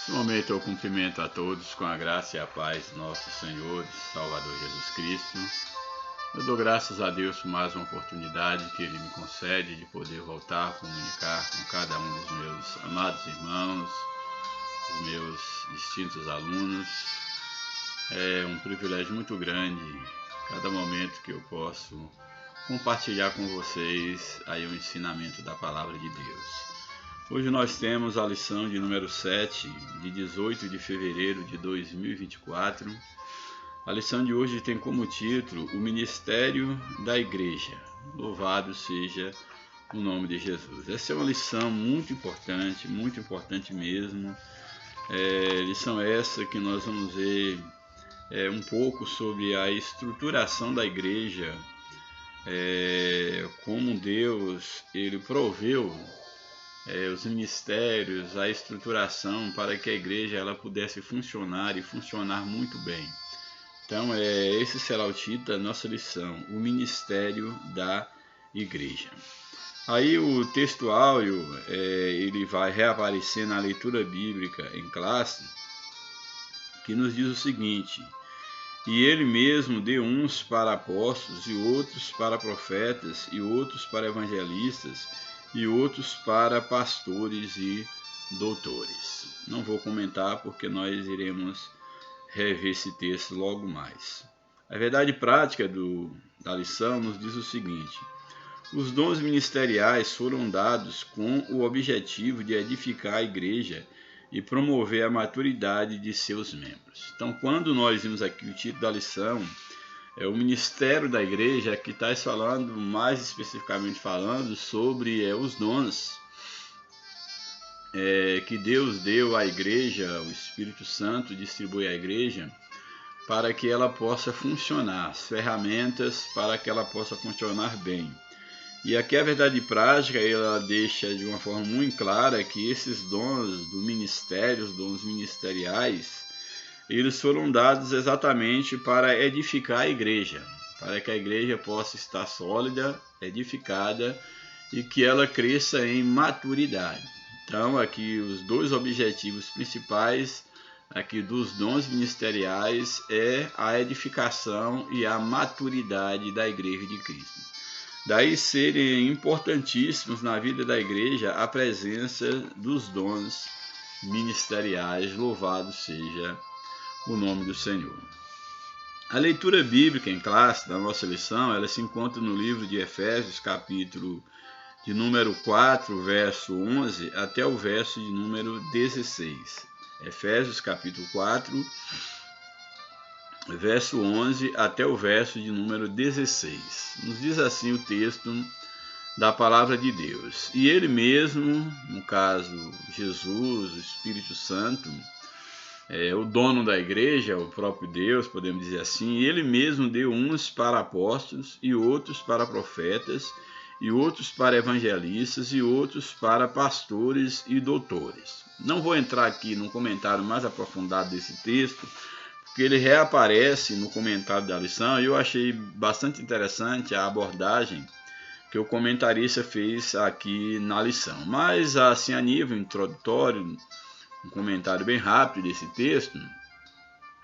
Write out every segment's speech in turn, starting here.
Nesse momento eu cumprimento a todos com a graça e a paz do nosso Senhor e Salvador Jesus Cristo. Eu dou graças a Deus por mais uma oportunidade que Ele me concede de poder voltar a comunicar com cada um dos meus amados irmãos, os meus distintos alunos. É um privilégio muito grande, cada momento que eu posso compartilhar com vocês aí o ensinamento da Palavra de Deus. Hoje nós temos a lição de número 7, de 18 de fevereiro de 2024. A lição de hoje tem como título o Ministério da Igreja. Louvado seja o nome de Jesus. Essa é uma lição muito importante mesmo. Lição essa que nós vamos ver um pouco sobre a estruturação da igreja, como Deus ele proveu os ministérios, a estruturação para que a igreja ela pudesse funcionar e funcionar muito bem. Então, esse será o título da nossa lição, o Ministério da Igreja. Aí o texto áureo, ele vai reaparecer na leitura bíblica em classe, que nos diz o seguinte: e ele mesmo deu uns para apóstolos, e outros para profetas, e outros para evangelistas, e outros para pastores e doutores. Não vou comentar porque nós iremos rever esse texto logo mais. A verdade prática da lição nos diz o seguinte: os dons ministeriais foram dados com o objetivo de edificar a igreja e promover a maturidade de seus membros. Então, quando nós vimos aqui o título da lição, o ministério da igreja, aqui está falando, mais especificamente falando, sobre os dons que Deus deu à igreja, o Espírito Santo distribui à igreja, para que ela possa funcionar, as ferramentas para que ela possa funcionar bem. E aqui a verdade prática, ela deixa de uma forma muito clara que esses dons do ministério, os dons ministeriais, eles foram dados exatamente para edificar a igreja, para que a igreja possa estar sólida, edificada e que ela cresça em maturidade. Então, aqui os dois objetivos principais aqui dos dons ministeriais é a edificação e a maturidade da igreja de Cristo. Daí serem importantíssimos na vida da igreja a presença dos dons ministeriais. Louvado seja o nome do Senhor. A leitura bíblica em classe da nossa lição, ela se encontra no livro de Efésios, capítulo de número 4, verso 11, até o verso de número 16. Efésios, capítulo 4, verso 11, até o verso de número 16. Nos diz assim o texto da palavra de Deus: e ele mesmo, no caso Jesus, o Espírito Santo, o dono da igreja, o próprio Deus, podemos dizer assim, ele mesmo deu uns para apóstolos, e outros para profetas, e outros para evangelistas, e outros para pastores e doutores. Não vou entrar aqui num comentário mais aprofundado desse texto, porque ele reaparece no comentário da lição, e eu achei bastante interessante a abordagem que o comentarista fez aqui na lição. Mas, assim, a nível introdutório, um comentário bem rápido desse texto,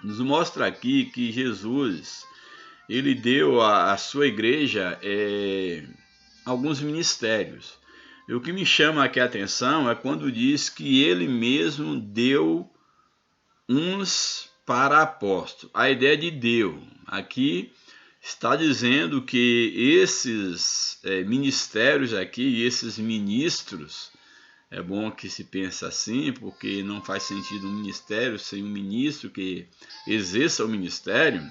nos mostra aqui que Jesus, ele deu à sua igreja alguns ministérios. E o que me chama aqui a atenção é quando diz que ele mesmo deu uns para apóstolos. A ideia de deu aqui está dizendo que esses ministérios aqui, esses ministros, é bom que se pense assim, porque não faz sentido um ministério sem um ministro que exerça o ministério.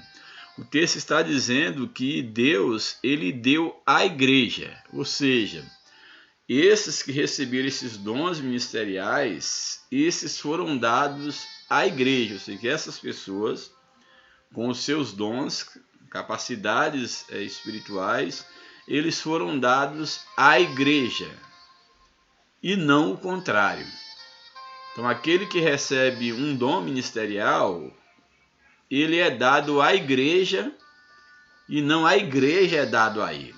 O texto está dizendo que Deus, ele deu à igreja, ou seja, esses que receberam esses dons ministeriais, esses foram dados à igreja, ou seja, essas pessoas, com os seus dons, capacidades espirituais, eles foram dados à igreja, e não o contrário. Então, aquele que recebe um dom ministerial, ele é dado à igreja e não a igreja é dado a ele.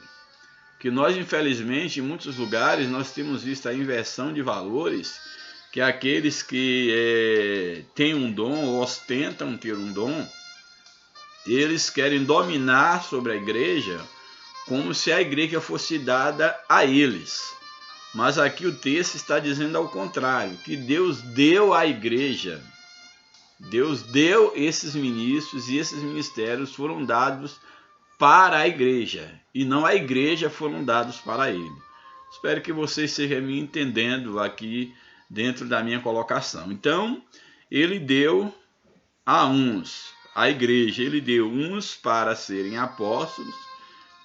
Que nós, infelizmente, em muitos lugares, nós temos visto a inversão de valores, que aqueles que têm um dom ou ostentam ter um dom, eles querem dominar sobre a igreja como se a igreja fosse dada a eles. Mas aqui o texto está dizendo ao contrário, que Deus deu à igreja. Deus deu esses ministros e esses ministérios foram dados para a igreja e não a igreja foram dados para ele. Espero que vocês estejam me entendendo aqui dentro da minha colocação. Então, ele deu a uns, a igreja, ele deu uns para serem apóstolos,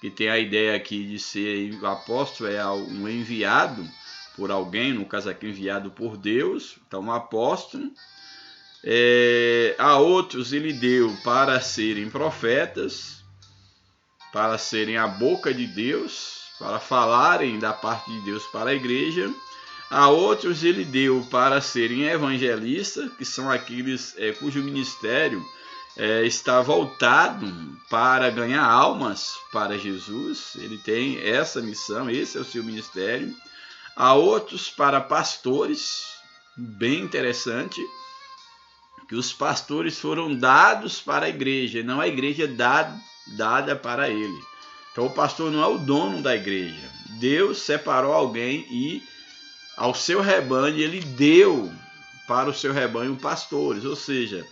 que tem a ideia aqui de ser apóstolo, é um enviado por alguém, no caso aqui enviado por Deus, então um apóstolo. A outros ele deu para serem profetas, para serem a boca de Deus, para falarem da parte de Deus para a igreja. A outros ele deu para serem evangelistas, que são aqueles cujo ministério está voltado para ganhar almas para Jesus. Ele tem essa missão, esse é o seu ministério. A outros para pastores, bem interessante, que os pastores foram dados para a igreja, não a igreja dada para ele. Então o pastor não é o dono da igreja. Deus separou alguém e ao seu rebanho ele deu para o seu rebanho pastores, ou seja,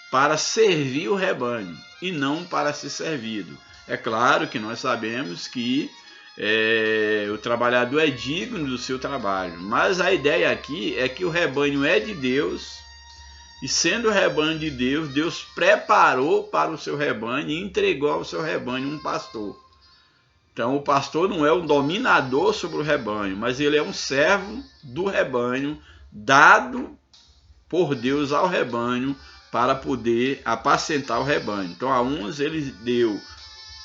para servir o rebanho e não para ser servido. É claro que nós sabemos que o trabalhador é digno do seu trabalho, mas a ideia aqui é que o rebanho é de Deus. E sendo o rebanho de Deus, Deus preparou para o seu rebanho e entregou ao seu rebanho um pastor. Então o pastor não é um dominador sobre o rebanho, mas ele é um servo do rebanho, dado por Deus ao rebanho para poder apacentar o rebanho. Então a uns ele deu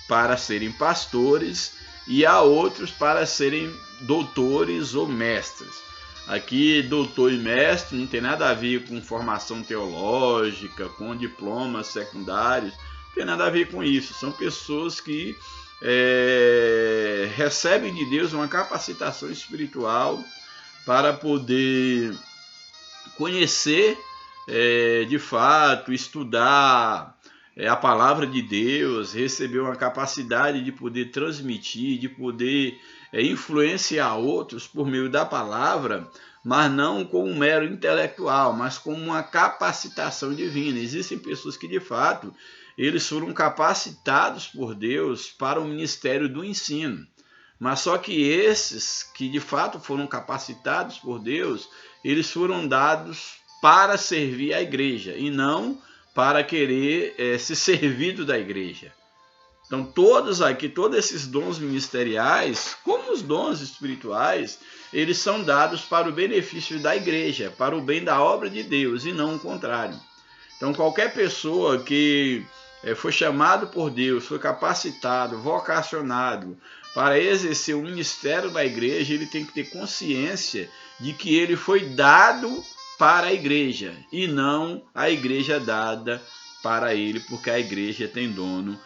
para serem pastores e a outros para serem doutores ou mestres. Aqui, doutor e mestre não tem nada a ver com formação teológica, com diplomas secundários, não tem nada a ver com isso. São pessoas que recebem de Deus uma capacitação espiritual para poder conhecer de fato, estudar a palavra de Deus, receber uma capacidade de poder transmitir, de poder influenciar outros por meio da palavra, mas não como um mero intelectual, mas como uma capacitação divina. Existem pessoas que de fato eles foram capacitados por Deus para o ministério do ensino, mas só que esses que de fato foram capacitados por Deus, eles foram dados para servir a igreja e não para querer ser servido da igreja. Então todos esses dons ministeriais, como os dons espirituais, eles são dados para o benefício da igreja, para o bem da obra de Deus e não o contrário. Então qualquer pessoa que foi chamado por Deus, foi capacitado, vocacionado para exercer o ministério da igreja, ele tem que ter consciência de que ele foi dado para a igreja e não a igreja dada para ele, porque a igreja tem dono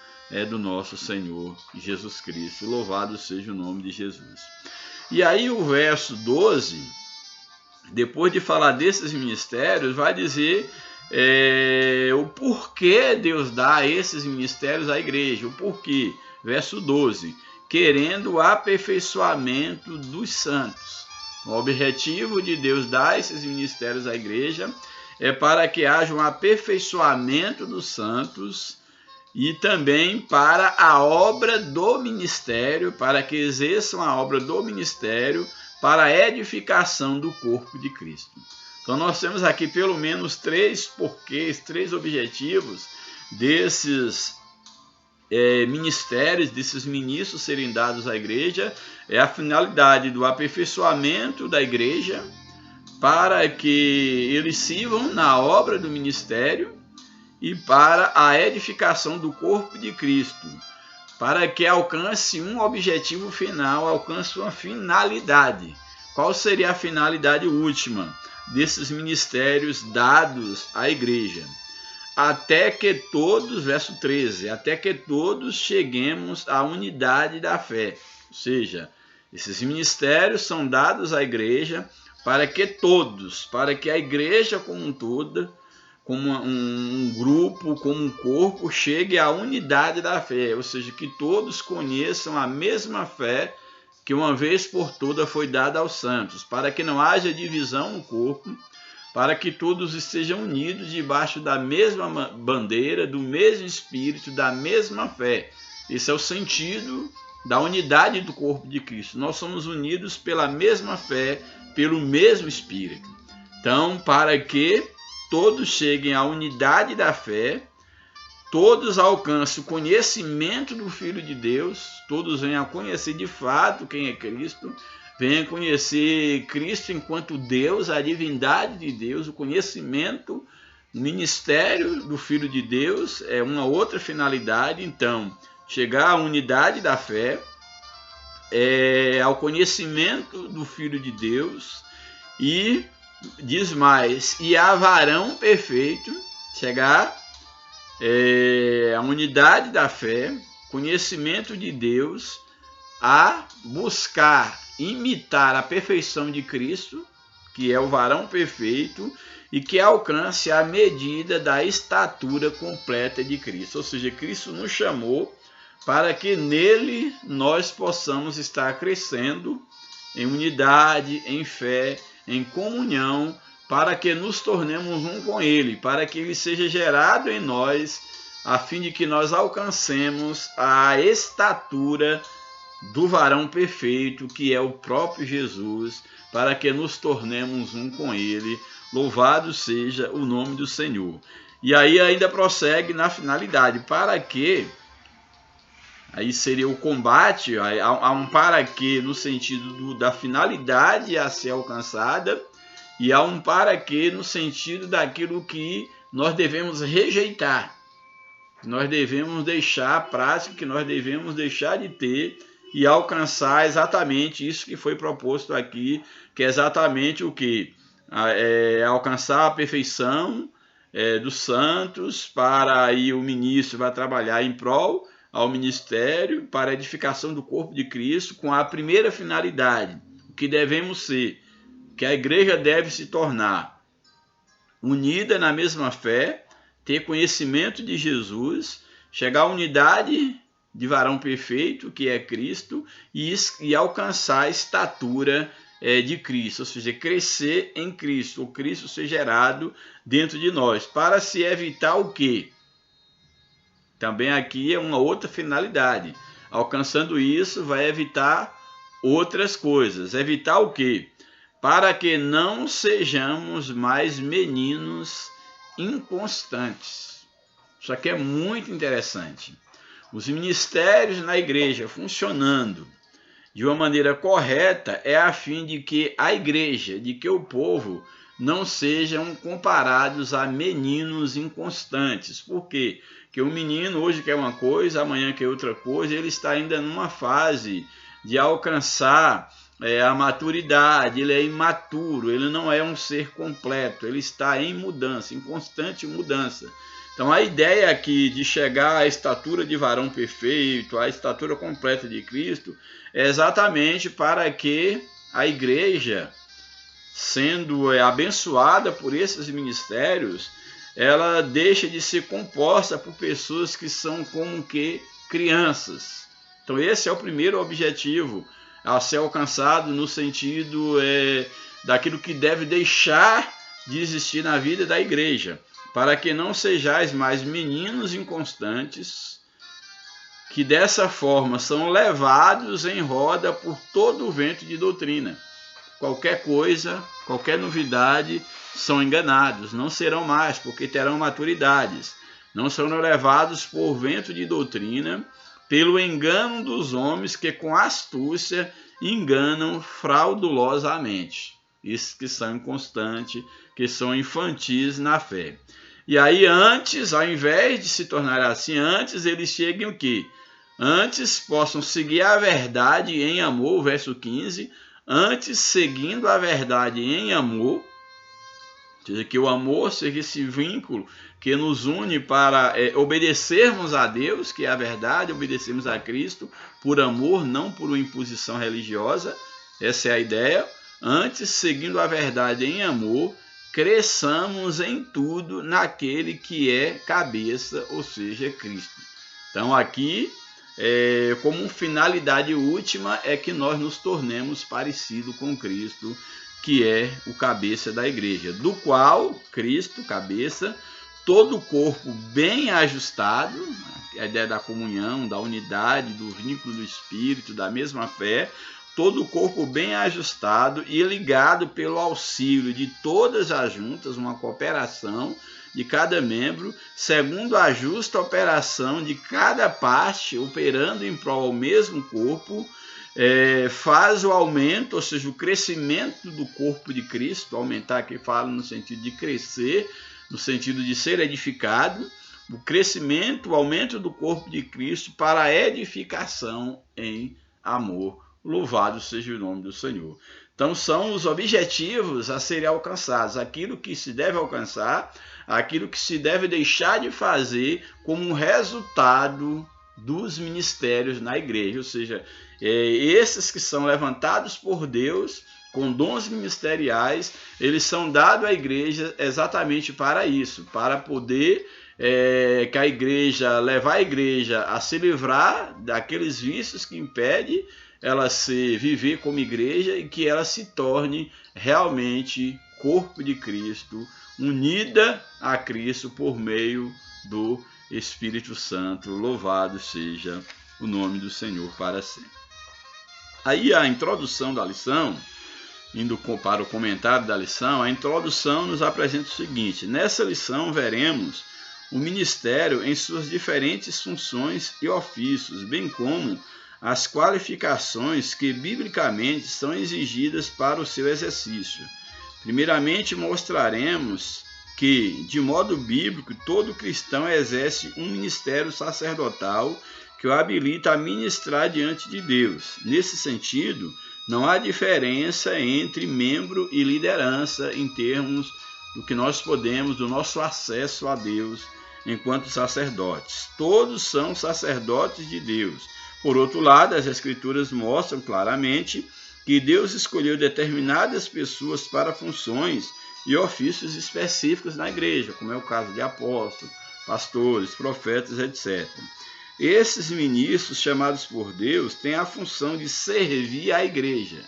do nosso Senhor Jesus Cristo. Louvado seja o nome de Jesus. E aí o verso 12, depois de falar desses ministérios, vai dizer o porquê Deus dá esses ministérios à igreja, o porquê. Verso 12, querendo o aperfeiçoamento dos santos. O objetivo de Deus dar esses ministérios à igreja é para que haja um aperfeiçoamento dos santos e também para a obra do ministério, para que exerçam a obra do ministério para a edificação do corpo de Cristo. Então nós temos aqui pelo menos 3 porquês, 3 objetivos desses ministérios, desses ministros serem dados à igreja. É a finalidade do aperfeiçoamento da igreja para que eles sirvam na obra do ministério e para a edificação do corpo de Cristo, para que alcance um objetivo final, alcance uma finalidade. Qual seria a finalidade última desses ministérios dados à igreja? Até que todos, verso 13, até que todos cheguemos à unidade da fé. Ou seja, esses ministérios são dados à igreja para que a igreja como um todo, como um grupo, como um corpo, chegue à unidade da fé, ou seja, que todos conheçam a mesma fé que uma vez por toda foi dada aos santos, para que não haja divisão no corpo, para que todos estejam unidos debaixo da mesma bandeira, do mesmo Espírito, da mesma fé. Esse é o sentido da unidade do corpo de Cristo. Nós somos unidos pela mesma fé, pelo mesmo Espírito. Então, para que todos cheguem à unidade da fé, todos alcancem o conhecimento do Filho de Deus, todos venham a conhecer de fato quem é Cristo, venham a conhecer Cristo enquanto Deus, a divindade de Deus, o conhecimento, o ministério do Filho de Deus é uma outra finalidade. Então, chegar à unidade da fé, ao conhecimento do Filho de Deus e, diz mais, e a varão perfeito, chegar à unidade da fé, conhecimento de Deus, a buscar imitar a perfeição de Cristo, que é o varão perfeito, e que alcance a medida da estatura completa de Cristo. Ou seja, Cristo nos chamou para que nele nós possamos estar crescendo em unidade, em fé, em comunhão, para que nos tornemos um com ele, para que ele seja gerado em nós, a fim de que nós alcancemos a estatura do varão perfeito, que é o próprio Jesus, para que nos tornemos um com ele. Louvado seja o nome do Senhor. E aí ainda prossegue na finalidade, para que, aí seria o combate, há um para que no sentido da finalidade a ser alcançada, e há um para que no sentido daquilo que nós devemos rejeitar, nós devemos deixar a prática, que nós devemos deixar de ter e alcançar exatamente isso que foi proposto aqui, que é exatamente o que? Alcançar a perfeição dos santos, para aí o ministro vai trabalhar em prol ao ministério, para a edificação do corpo de Cristo, com a primeira finalidade, o que devemos ser, que a igreja deve se tornar unida na mesma fé, ter conhecimento de Jesus, chegar à unidade de varão perfeito, que é Cristo, e alcançar a estatura de Cristo, ou seja, crescer em Cristo, o Cristo ser gerado dentro de nós, para se evitar o quê? Também aqui é uma outra finalidade. Alcançando isso, vai evitar outras coisas. Evitar o quê? Para que não sejamos mais meninos inconstantes. Isso aqui é muito interessante. Os ministérios na igreja funcionando de uma maneira correta é a fim de que a igreja, de que o povo não sejam comparados a meninos inconstantes. Por quê? Porque o menino hoje quer uma coisa, amanhã quer outra coisa, ele está ainda numa fase de alcançar a maturidade, ele é imaturo, ele não é um ser completo, ele está em mudança, em constante mudança. Então a ideia aqui de chegar à estatura de varão perfeito, à estatura completa de Cristo, é exatamente para que a igreja, sendo abençoada por esses ministérios, ela deixe de ser composta por pessoas que são como que crianças. Então esse é o primeiro objetivo a ser alcançado, no sentido daquilo que deve deixar de existir na vida da igreja, para que não sejais mais meninos inconstantes, que dessa forma são levados em roda por todo o vento de doutrina. Qualquer coisa, qualquer novidade, são enganados, não serão mais, porque terão maturidades. Não serão levados por vento de doutrina, pelo engano dos homens que com astúcia enganam fraudulosamente. Esses que são inconstantes, que são infantis na fé. E aí antes, ao invés de se tornar assim, antes eles cheguem o quê? Antes possam seguir a verdade em amor, verso 15, antes seguindo a verdade em amor, ou seja, que o amor seja esse vínculo que nos une para obedecermos a Deus, que é a verdade, obedecermos a Cristo por amor, não por uma imposição religiosa, essa é a ideia, Antes, seguindo a verdade em amor, cresçamos em tudo naquele que é cabeça, ou seja, Cristo. Então aqui, como finalidade última, é que nós nos tornemos parecidos com Cristo, que é o cabeça da igreja, do qual Cristo, cabeça, todo o corpo bem ajustado, a ideia da comunhão, da unidade, do vínculo do Espírito, da mesma fé, todo o corpo bem ajustado e ligado pelo auxílio de todas as juntas, uma cooperação de cada membro, segundo a justa operação de cada parte, operando em prol ao mesmo corpo, faz o aumento, ou seja, o crescimento do corpo de Cristo, aumentar aqui fala no sentido de crescer, no sentido de ser edificado, o crescimento, o aumento do corpo de Cristo para a edificação em amor. Louvado seja o nome do Senhor. Então são os objetivos a serem alcançados, aquilo que se deve alcançar, aquilo que se deve deixar de fazer como um resultado dos ministérios na igreja, ou seja, esses que são levantados por Deus com dons ministeriais, eles são dados à igreja exatamente para isso, para poder que a igreja, levar a igreja a se livrar daqueles vícios que impedem ela viver como igreja e que ela se torne realmente corpo de Cristo, unida a Cristo por meio do Espírito Santo. Louvado seja o nome do Senhor para sempre. Aí a introdução da lição, indo para o comentário da lição, a introdução nos apresenta o seguinte: nessa lição veremos o ministério em suas diferentes funções e ofícios, bem como as qualificações que biblicamente são exigidas para o seu exercício. Primeiramente, mostraremos que, de modo bíblico, todo cristão exerce um ministério sacerdotal que o habilita a ministrar diante de Deus. Nesse sentido, não há diferença entre membro e liderança em termos do que nós podemos, do nosso acesso a Deus enquanto sacerdotes. Todos são sacerdotes de Deus. Por outro lado, as Escrituras mostram claramente que Deus escolheu determinadas pessoas para funções e ofícios específicos na igreja, como é o caso de apóstolos, pastores, profetas, etc. Esses ministros chamados por Deus têm a função de servir a igreja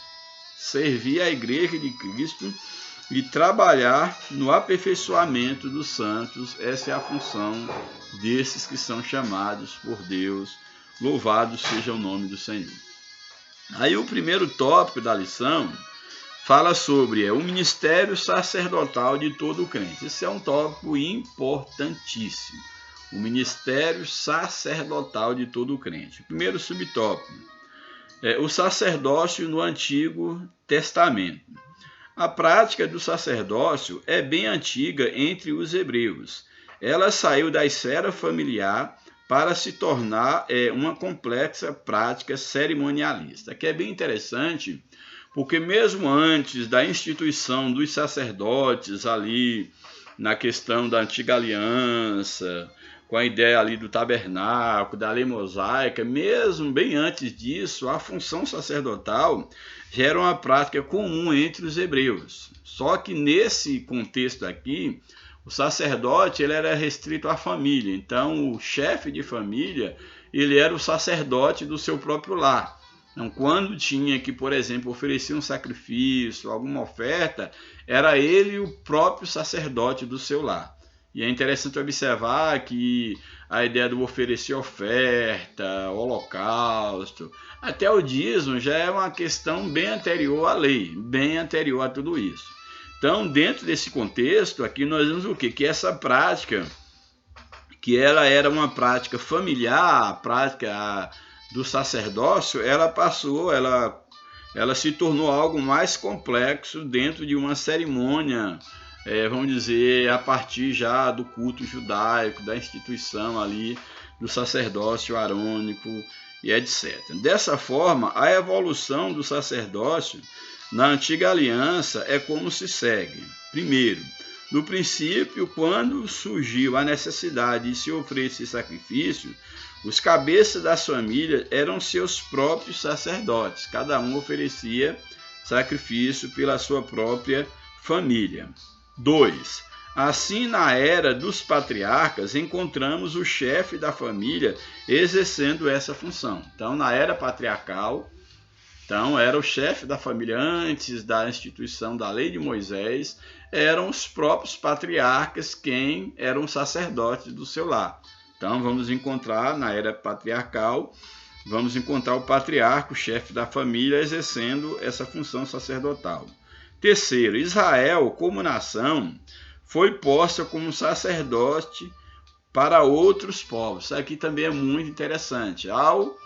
de Cristo e trabalhar no aperfeiçoamento dos santos. Essa é a função desses que são chamados por Deus. Louvado seja o nome do Senhor. Aí o primeiro tópico da lição fala sobre o ministério sacerdotal de todo crente. Esse é um tópico importantíssimo. O ministério sacerdotal de todo crente. Primeiro subtópico, o sacerdócio no Antigo Testamento. A prática do sacerdócio é bem antiga entre os hebreus. Ela saiu da esfera familiar para se tornar uma complexa prática cerimonialista, que é bem interessante, porque mesmo antes da instituição dos sacerdotes ali na questão da antiga aliança, com a ideia ali do tabernáculo, da lei mosaica, mesmo bem antes disso, a função sacerdotal já era uma prática comum entre os hebreus. Só que nesse contexto aqui, o sacerdote ele era restrito à família, então o chefe de família ele era o sacerdote do seu próprio lar. Então, quando tinha que, por exemplo, oferecer um sacrifício, alguma oferta, era ele o próprio sacerdote do seu lar. E é interessante observar que a ideia do oferecer oferta, holocausto, até o dízimo já é uma questão bem anterior à lei, bem anterior a tudo isso. Então, dentro desse contexto, aqui nós vemos o quê? Que essa prática, que ela era uma prática familiar, a prática do sacerdócio, ela se tornou algo mais complexo dentro de uma cerimônia, vamos dizer, a partir já do culto judaico, da instituição ali do sacerdócio arônico e etc. Dessa forma, a evolução do sacerdócio na antiga aliança é como se segue. Primeiro, no princípio, quando surgiu a necessidade de se oferecer sacrifício, os cabeças das famílias eram seus próprios sacerdotes. Cada um oferecia sacrifício pela sua própria família. 2. Assim, na era dos patriarcas, encontramos o chefe da família exercendo essa função. Então, na era patriarcal, era o chefe da família antes da instituição da lei de Moisés, eram os próprios patriarcas quem eram sacerdotes do seu lar. Então, vamos encontrar na era patriarcal, vamos encontrar o patriarca, o chefe da família, exercendo essa função sacerdotal. Terceiro, Israel, como nação, foi posta como sacerdote para outros povos. Isso aqui também é muito interessante. Ao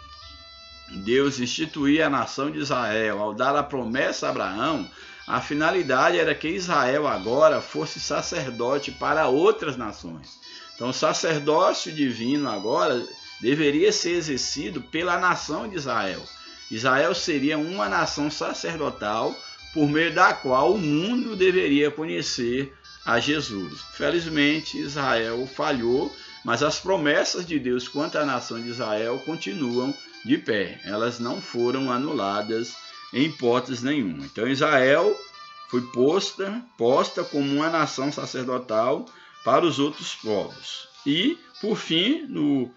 Deus instituir a nação de Israel, ao dar a promessa a Abraão, a finalidade era que Israel agora fosse sacerdote para outras nações. Então, o sacerdócio divino agora deveria ser exercido pela nação de Israel. Israel seria uma nação sacerdotal por meio da qual o mundo deveria conhecer a Jesus. Felizmente, Israel falhou, mas as promessas de Deus quanto à nação de Israel continuam de pé. Elas não foram anuladas em hipótese nenhuma. Então, Israel foi posta como uma nação sacerdotal para os outros povos. E, por fim, no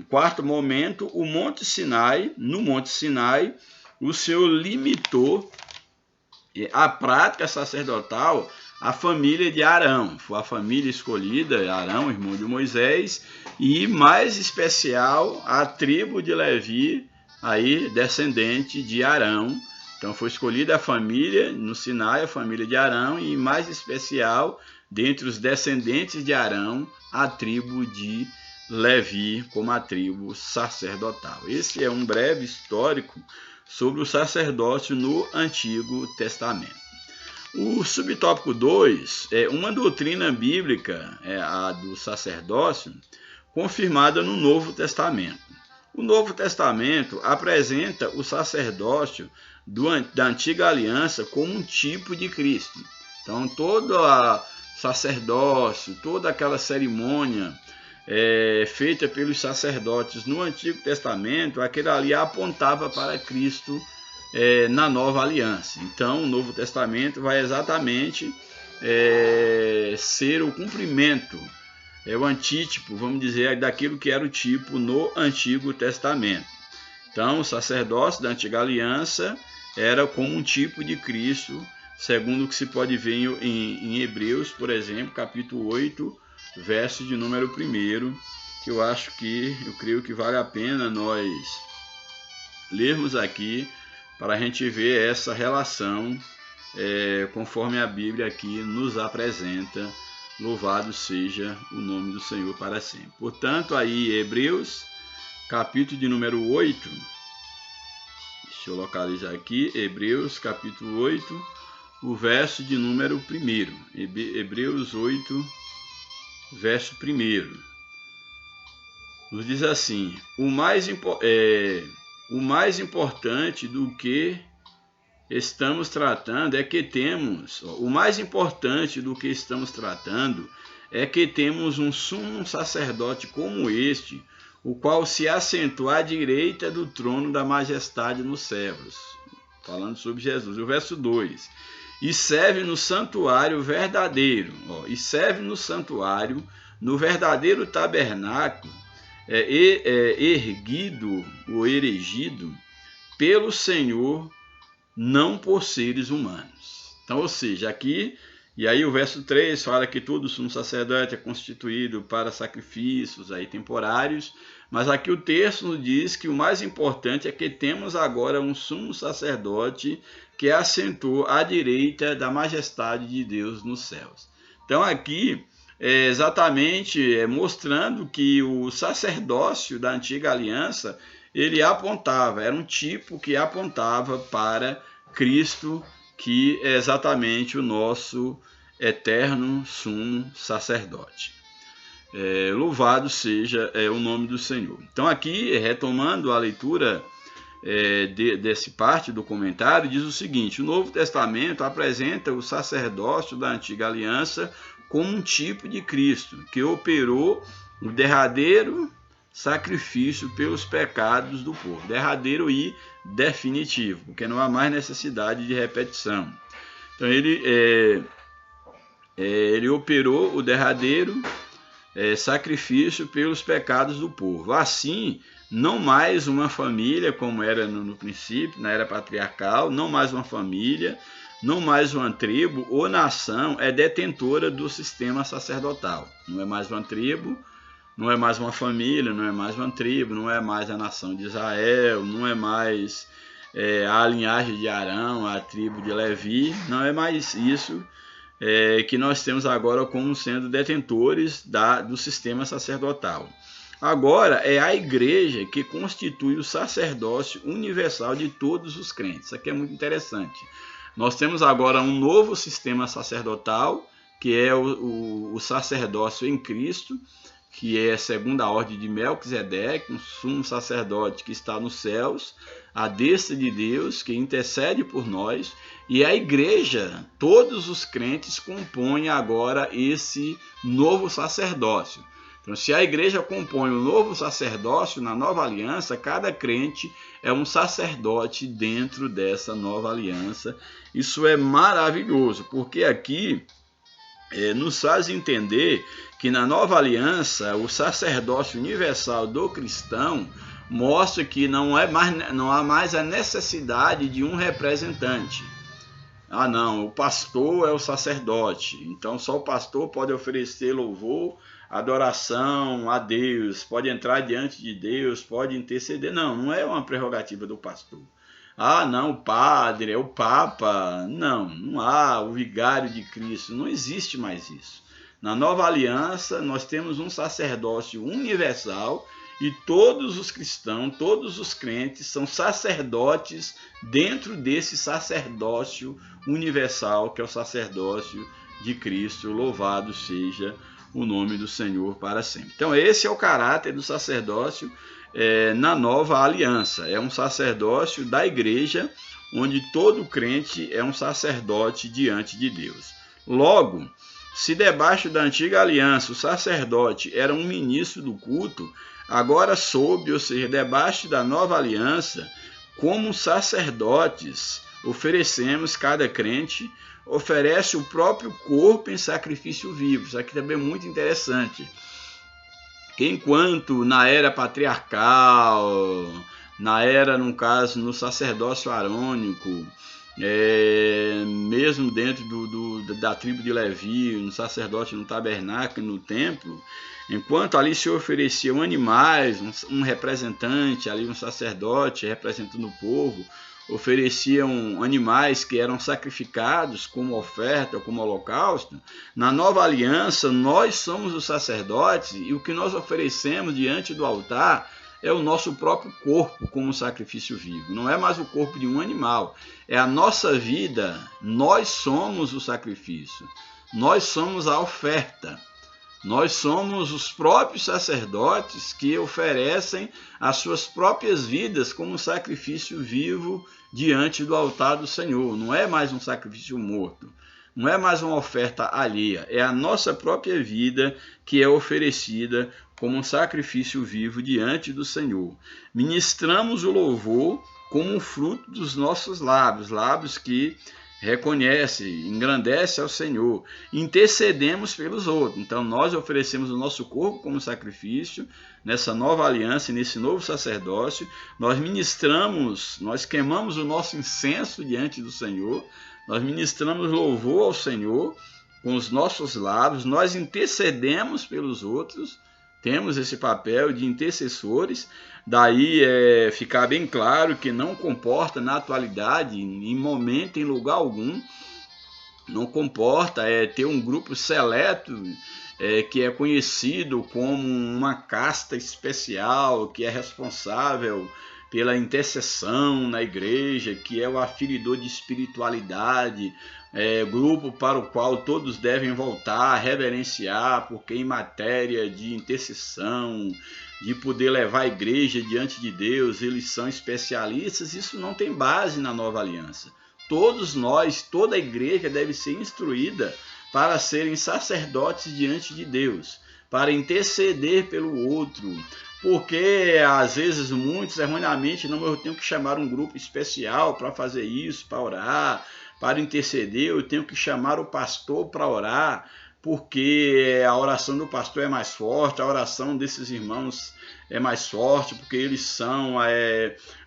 quarto momento, no Monte Sinai, o Senhor limitou a prática sacerdotal à família de Arão. Foi a família escolhida, Arão, irmão de Moisés, e mais especial a tribo de Levi, aí descendente de Arão. Então foi escolhida a família no Sinai, a família de Arão, e mais especial, dentre os descendentes de Arão, a tribo de Levi como a tribo sacerdotal. Esse é um breve histórico sobre o sacerdócio no Antigo Testamento. O subtópico 2 é uma doutrina bíblica, a do sacerdócio, confirmada no Novo Testamento. O Novo Testamento apresenta o sacerdócio da Antiga Aliança como um tipo de Cristo. Então, todo o sacerdócio, toda aquela cerimônia feita pelos sacerdotes no Antigo Testamento, aquele ali apontava para Cristo na Nova Aliança. Então, o Novo Testamento vai exatamente ser o cumprimento, o antítipo, vamos dizer, daquilo que era o tipo no Antigo Testamento. Então, o sacerdócio da Antiga Aliança era como um tipo de Cristo, segundo o que se pode ver em Hebreus, por exemplo, capítulo 8, verso de número 1, que eu creio que vale a pena nós lermos aqui para a gente ver essa relação conforme a Bíblia aqui nos apresenta. Louvado seja o nome do Senhor para sempre. Portanto, aí Hebreus, capítulo de número 8, deixa eu localizar aqui, Hebreus, capítulo 8, o verso de número 1. Hebreus 8, verso 1. Nos diz assim: o mais importante do que estamos tratando é que temos um sumo sacerdote como este, o qual se assentou à direita do trono da majestade nos céus. Falando sobre Jesus. O verso 2. E serve no santuário verdadeiro, no verdadeiro tabernáculo, erguido ou erigido pelo Senhor, não por seres humanos. Então, ou seja, aqui, e aí o verso 3 fala que todo sumo sacerdote é constituído para sacrifícios aí temporários, mas aqui o texto nos diz que o mais importante é que temos agora um sumo sacerdote que assentou à direita da majestade de Deus nos céus. Então aqui é exatamente mostrando que o sacerdócio da Antiga Aliança, ele era um tipo que apontava para Cristo, que é exatamente o nosso eterno sumo sacerdote. Louvado seja o nome do Senhor. Então aqui, retomando a leitura desse parte do comentário, diz o seguinte: o Novo Testamento apresenta o sacerdócio da Antiga Aliança como um tipo de Cristo, que operou o derradeiro sacrifício pelos pecados do povo. Derradeiro e definitivo, porque não há mais necessidade de repetição. Então ele operou o derradeiro sacrifício pelos pecados do povo. Assim, não mais uma família, como era no princípio, na era patriarcal, não mais uma família, não mais uma tribo ou nação é detentora do sistema sacerdotal. Não é mais uma tribo, não é mais uma família, não é mais uma tribo, não é mais a nação de Israel, não é mais a linhagem de Arão, a tribo de Levi, não é mais isso que nós temos agora como sendo detentores do sistema sacerdotal. Agora é a igreja que constitui o sacerdócio universal de todos os crentes. Isso aqui é muito interessante. Nós temos agora um novo sistema sacerdotal, que é o sacerdócio em Cristo, que é segundo a ordem de Melquisedeque, um sumo sacerdote que está nos céus, à destra de Deus, que intercede por nós, e a igreja, todos os crentes compõem agora esse novo sacerdócio. Então, se a igreja compõe um novo sacerdócio na nova aliança, cada crente é um sacerdote dentro dessa nova aliança. Isso é maravilhoso, porque aqui nos faz entender que na nova aliança o sacerdócio universal do cristão mostra que não há mais a necessidade de um representante. Ah, não, o pastor é o sacerdote, então só o pastor pode oferecer louvor, adoração a Deus, pode entrar diante de Deus, pode interceder. Não é uma prerrogativa do pastor. Ah, não, o padre, é o papa. Não há o vigário de Cristo, não existe mais isso. Na nova aliança, nós temos um sacerdócio universal e todos os cristãos, todos os crentes são sacerdotes dentro desse sacerdócio universal, que é o sacerdócio de Cristo. Louvado seja o nome do Senhor para sempre. Então, esse é o caráter do sacerdócio na nova aliança. É um sacerdócio da igreja, onde todo crente é um sacerdote diante de Deus. Logo, se debaixo da antiga aliança o sacerdote era um ministro do culto, agora sob, ou seja, debaixo da nova aliança, como sacerdotes, oferecemos, cada crente oferece o próprio corpo em sacrifício vivo. Isso aqui também é muito interessante. Enquanto na era patriarcal, na era, no caso, no sacerdócio arônico, mesmo dentro da tribo de Levi, no sacerdote no tabernáculo, no templo, enquanto ali se ofereciam animais, um representante, ali um sacerdote representando o povo, ofereciam animais que eram sacrificados como oferta, como holocausto. Na nova aliança, nós somos os sacerdotes e o que nós oferecemos diante do altar é o nosso próprio corpo como sacrifício vivo. Não é mais o corpo de um animal, é a nossa vida. Nós somos o sacrifício, nós somos a oferta. Nós somos os próprios sacerdotes que oferecem as suas próprias vidas como sacrifício vivo diante do altar do Senhor. Não é mais um sacrifício morto, não é mais uma oferta alheia, é a nossa própria vida que é oferecida como um sacrifício vivo diante do Senhor. Ministramos o louvor como fruto dos nossos lábios, lábios que reconhece, engrandece ao Senhor. Intercedemos pelos outros. Então nós oferecemos o nosso corpo como sacrifício nessa nova aliança, nesse novo sacerdócio. Nós ministramos, nós queimamos o nosso incenso diante do Senhor. Nós ministramos louvor ao Senhor com os nossos lábios. Nós intercedemos pelos outros. Temos esse papel de intercessores. Daí ficar bem claro que não comporta na atualidade, em momento, em lugar algum, não comporta ter um grupo seleto que é conhecido como uma casta especial, que é responsável pela intercessão na igreja, que é o aferidor de espiritualidade, grupo para o qual todos devem voltar, reverenciar, porque em matéria de intercessão, de poder levar a igreja diante de Deus, eles são especialistas. Isso não tem base na nova aliança. Todos nós, toda a igreja deve ser instruída para serem sacerdotes diante de Deus, para interceder pelo outro, porque às vezes muitos erroneamente, não, eu tenho que chamar um grupo especial para fazer isso, para orar, para interceder, eu tenho que chamar o pastor para orar, porque a oração do pastor é mais forte, a oração desses irmãos é mais forte, porque eles são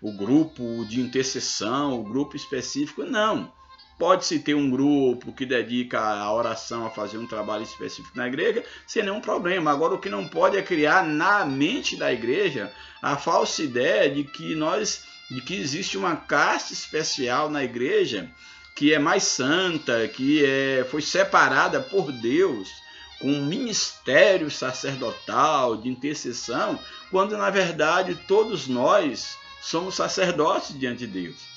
o grupo de intercessão, o grupo específico. Não. Pode-se ter um grupo que dedica a oração a fazer um trabalho específico na igreja, sem nenhum problema. Agora, o que não pode é criar na mente da igreja a falsa ideia de que existe uma casta especial na igreja que é mais santa, que foi separada por Deus com um ministério sacerdotal de intercessão, quando na verdade todos nós somos sacerdotes diante de Deus.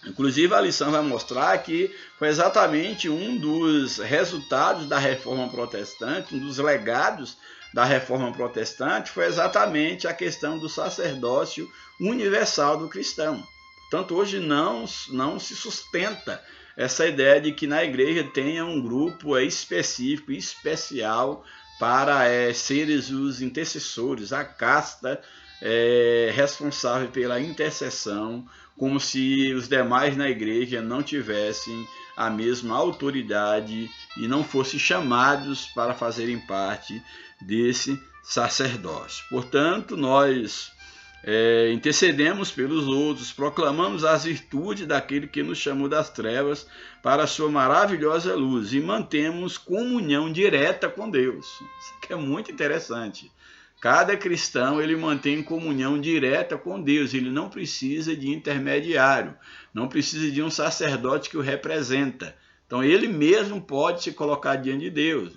Inclusive, a lição vai mostrar que foi exatamente um dos resultados da Reforma Protestante, um dos legados da Reforma Protestante, foi exatamente a questão do sacerdócio universal do cristão. Portanto, hoje não se sustenta essa ideia de que na igreja tenha um grupo específico, especial, para seres os intercessores, a casta responsável pela intercessão, como se os demais na igreja não tivessem a mesma autoridade e não fossem chamados para fazerem parte desse sacerdócio. Portanto, nós intercedemos pelos outros, proclamamos as virtudes daquele que nos chamou das trevas para a sua maravilhosa luz e mantemos comunhão direta com Deus. Isso aqui é muito interessante. Cada cristão ele mantém comunhão direta com Deus, ele não precisa de intermediário, não precisa de um sacerdote que o representa. Então ele mesmo pode se colocar diante de Deus.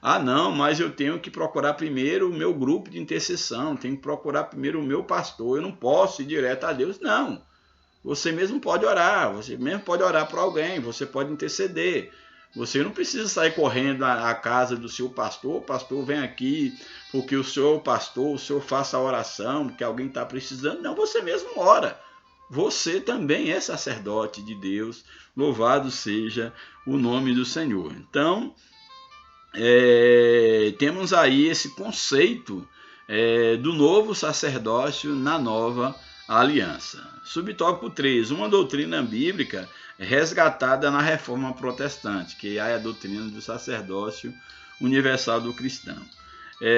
Ah não, mas eu tenho que procurar primeiro o meu grupo de intercessão, tenho que procurar primeiro o meu pastor, eu não posso ir direto a Deus. Não, você mesmo pode orar, você mesmo pode orar por alguém, você pode interceder. Você não precisa sair correndo à casa do seu pastor, o pastor vem aqui porque o senhor pastor, o senhor faça a oração, porque alguém está precisando. Não, você mesmo ora. Você também é sacerdote de Deus, louvado seja o nome do Senhor. Então, temos aí esse conceito do novo sacerdócio na nova aliança. Subtópico 3, uma doutrina bíblica resgatada na Reforma Protestante, que é a doutrina do sacerdócio universal do cristão.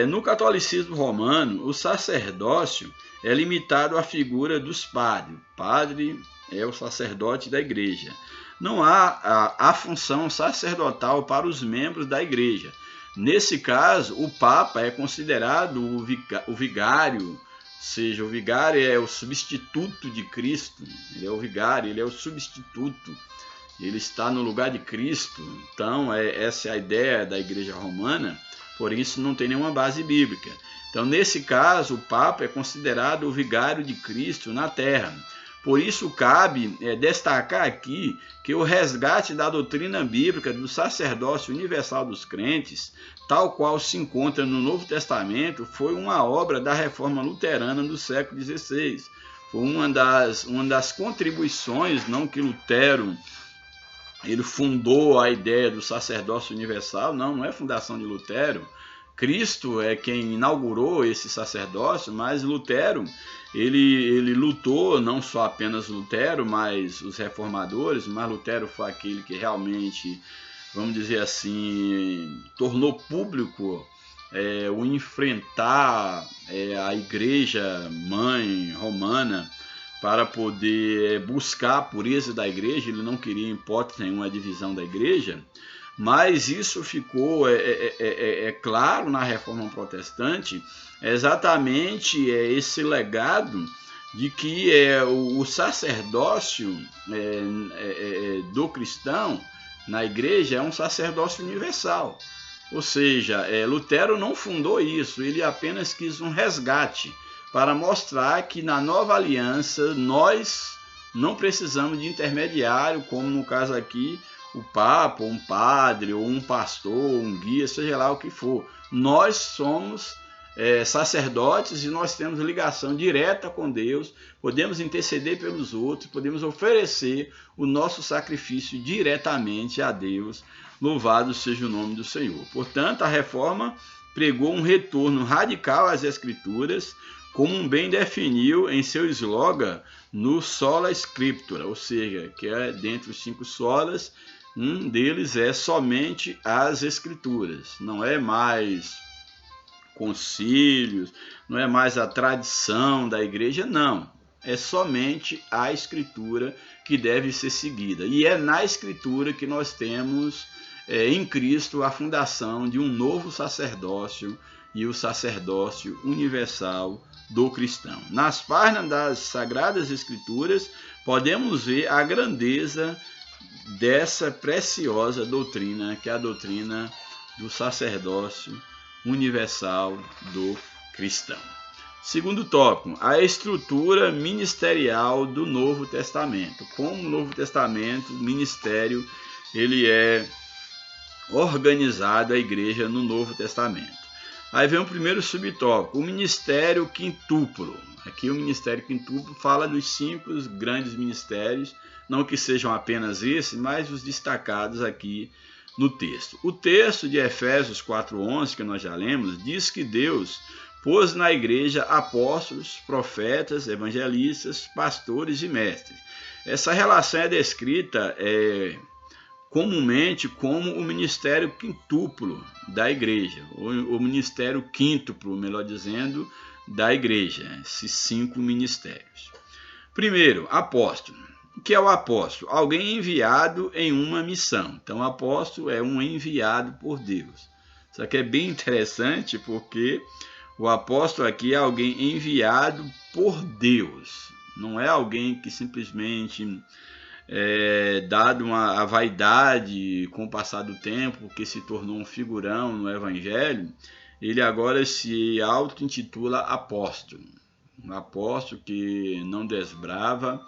No catolicismo romano, o sacerdócio é limitado à figura dos padres. O padre é o sacerdote da igreja. Não há a função sacerdotal para os membros da igreja. Nesse caso, o Papa é considerado o vigário, ou seja, o vigário é o substituto de Cristo, ele é o vigário, ele é o substituto, ele está no lugar de Cristo. Então, essa é a ideia da igreja romana, por isso não tem nenhuma base bíblica. Então, nesse caso, o Papa é considerado o vigário de Cristo na terra. Por isso, cabe destacar aqui que o resgate da doutrina bíblica do sacerdócio universal dos crentes, tal qual se encontra no Novo Testamento, foi uma obra da Reforma Luterana do século XVI. Foi uma das contribuições, não que Lutero ele fundou a ideia do sacerdócio universal, não é fundação de Lutero. Cristo é quem inaugurou esse sacerdócio, mas Lutero, ele lutou, não só apenas Lutero, mas os reformadores, mas Lutero foi aquele que realmente, vamos dizer assim, tornou público o enfrentar a igreja mãe romana para poder buscar a pureza da igreja. Ele não queria, em hipótese nenhuma, a divisão da igreja. Mas isso ficou claro na Reforma Protestante, exatamente esse legado de que o sacerdócio do cristão na igreja é um sacerdócio universal. Ou seja, Lutero não fundou isso, ele apenas quis um resgate para mostrar que na nova aliança nós não precisamos de intermediário, como no caso aqui, o Papa, um padre, ou um pastor, um guia, seja lá o que for. Nós somos sacerdotes e nós temos ligação direta com Deus, podemos interceder pelos outros, podemos oferecer o nosso sacrifício diretamente a Deus. Louvado seja o nome do Senhor. Portanto, a reforma pregou um retorno radical às Escrituras, como bem definiu em seu slogan no Sola Scriptura, ou seja, que é dentre os 5 solas, um deles é somente as Escrituras, não é mais concílios, não é mais a tradição da igreja, não. É somente a Escritura que deve ser seguida. E é na Escritura que nós temos em Cristo a fundação de um novo sacerdócio e o sacerdócio universal do cristão. Nas páginas das Sagradas Escrituras, podemos ver a grandeza dessa preciosa doutrina, que é a doutrina do sacerdócio universal do cristão. Segundo tópico, a estrutura ministerial do Novo Testamento. Como o Novo Testamento, o ministério, ele é organizado, a igreja no Novo Testamento. Aí vem o primeiro subtópico, o ministério quintuplo. Aqui o ministério quintuplo fala dos 5 grandes ministérios, não que sejam apenas esses, mas os destacados aqui no texto. O texto de Efésios 4:11, que nós já lemos, diz que Deus pôs na igreja apóstolos, profetas, evangelistas, pastores e mestres. Essa relação é descrita comumente como o ministério quintuplo da igreja, ou o ministério quíntuplo, melhor dizendo, da igreja, esses 5 ministérios. Primeiro, apóstolo. O que é o apóstolo? Alguém enviado em uma missão. Então, o apóstolo é um enviado por Deus. Isso aqui é bem interessante porque o apóstolo aqui é alguém enviado por Deus. Não é alguém que simplesmente dado a vaidade com o passar do tempo, que se tornou um figurão no evangelho, ele agora se auto-intitula apóstolo. Um apóstolo que não desbrava,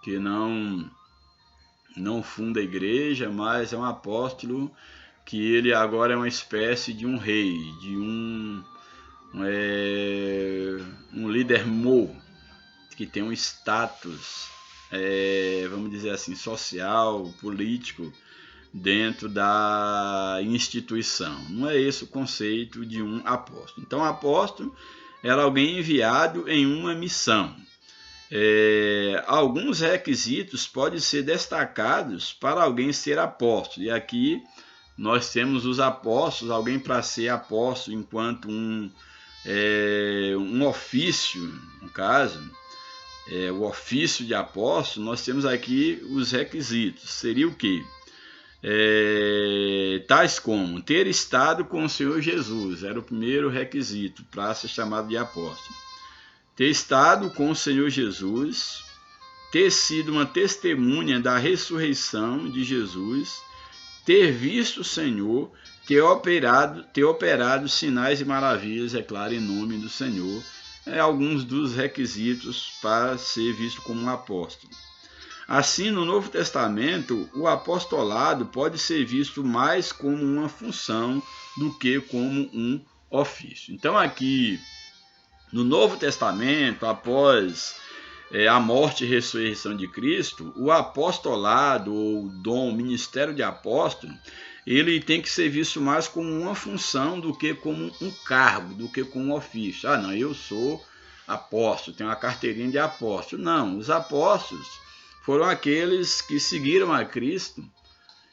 que não funda a igreja, mas é um apóstolo que ele agora é uma espécie de um rei, de um líder que tem um status, vamos dizer assim, social, político, dentro da instituição. Não é esse o conceito de um apóstolo. Então, apóstolo era alguém enviado em uma missão. Alguns requisitos podem ser destacados para alguém ser apóstolo. E aqui nós temos os apóstolos, alguém para ser apóstolo enquanto um ofício, no caso, o ofício de apóstolo, nós temos aqui os requisitos. Seria o quê? Tais como ter estado com o Senhor Jesus, era o primeiro requisito para ser chamado de apóstolo. Ter estado com o Senhor Jesus, ter sido uma testemunha da ressurreição de Jesus, ter visto o Senhor, ter operado sinais e maravilhas, é claro, em nome do Senhor. Alguns dos requisitos para ser visto como um apóstolo. Assim, no Novo Testamento, o apostolado pode ser visto mais como uma função do que como um ofício. Então, aqui no Novo Testamento, após a morte e ressurreição de Cristo, o apostolado ou dom, o ministério de apóstolo, ele tem que ser visto mais como uma função do que como um cargo, do que como um ofício. Não, eu sou apóstolo, tenho uma carteirinha de apóstolo. Não, os apóstolos foram aqueles que seguiram a Cristo,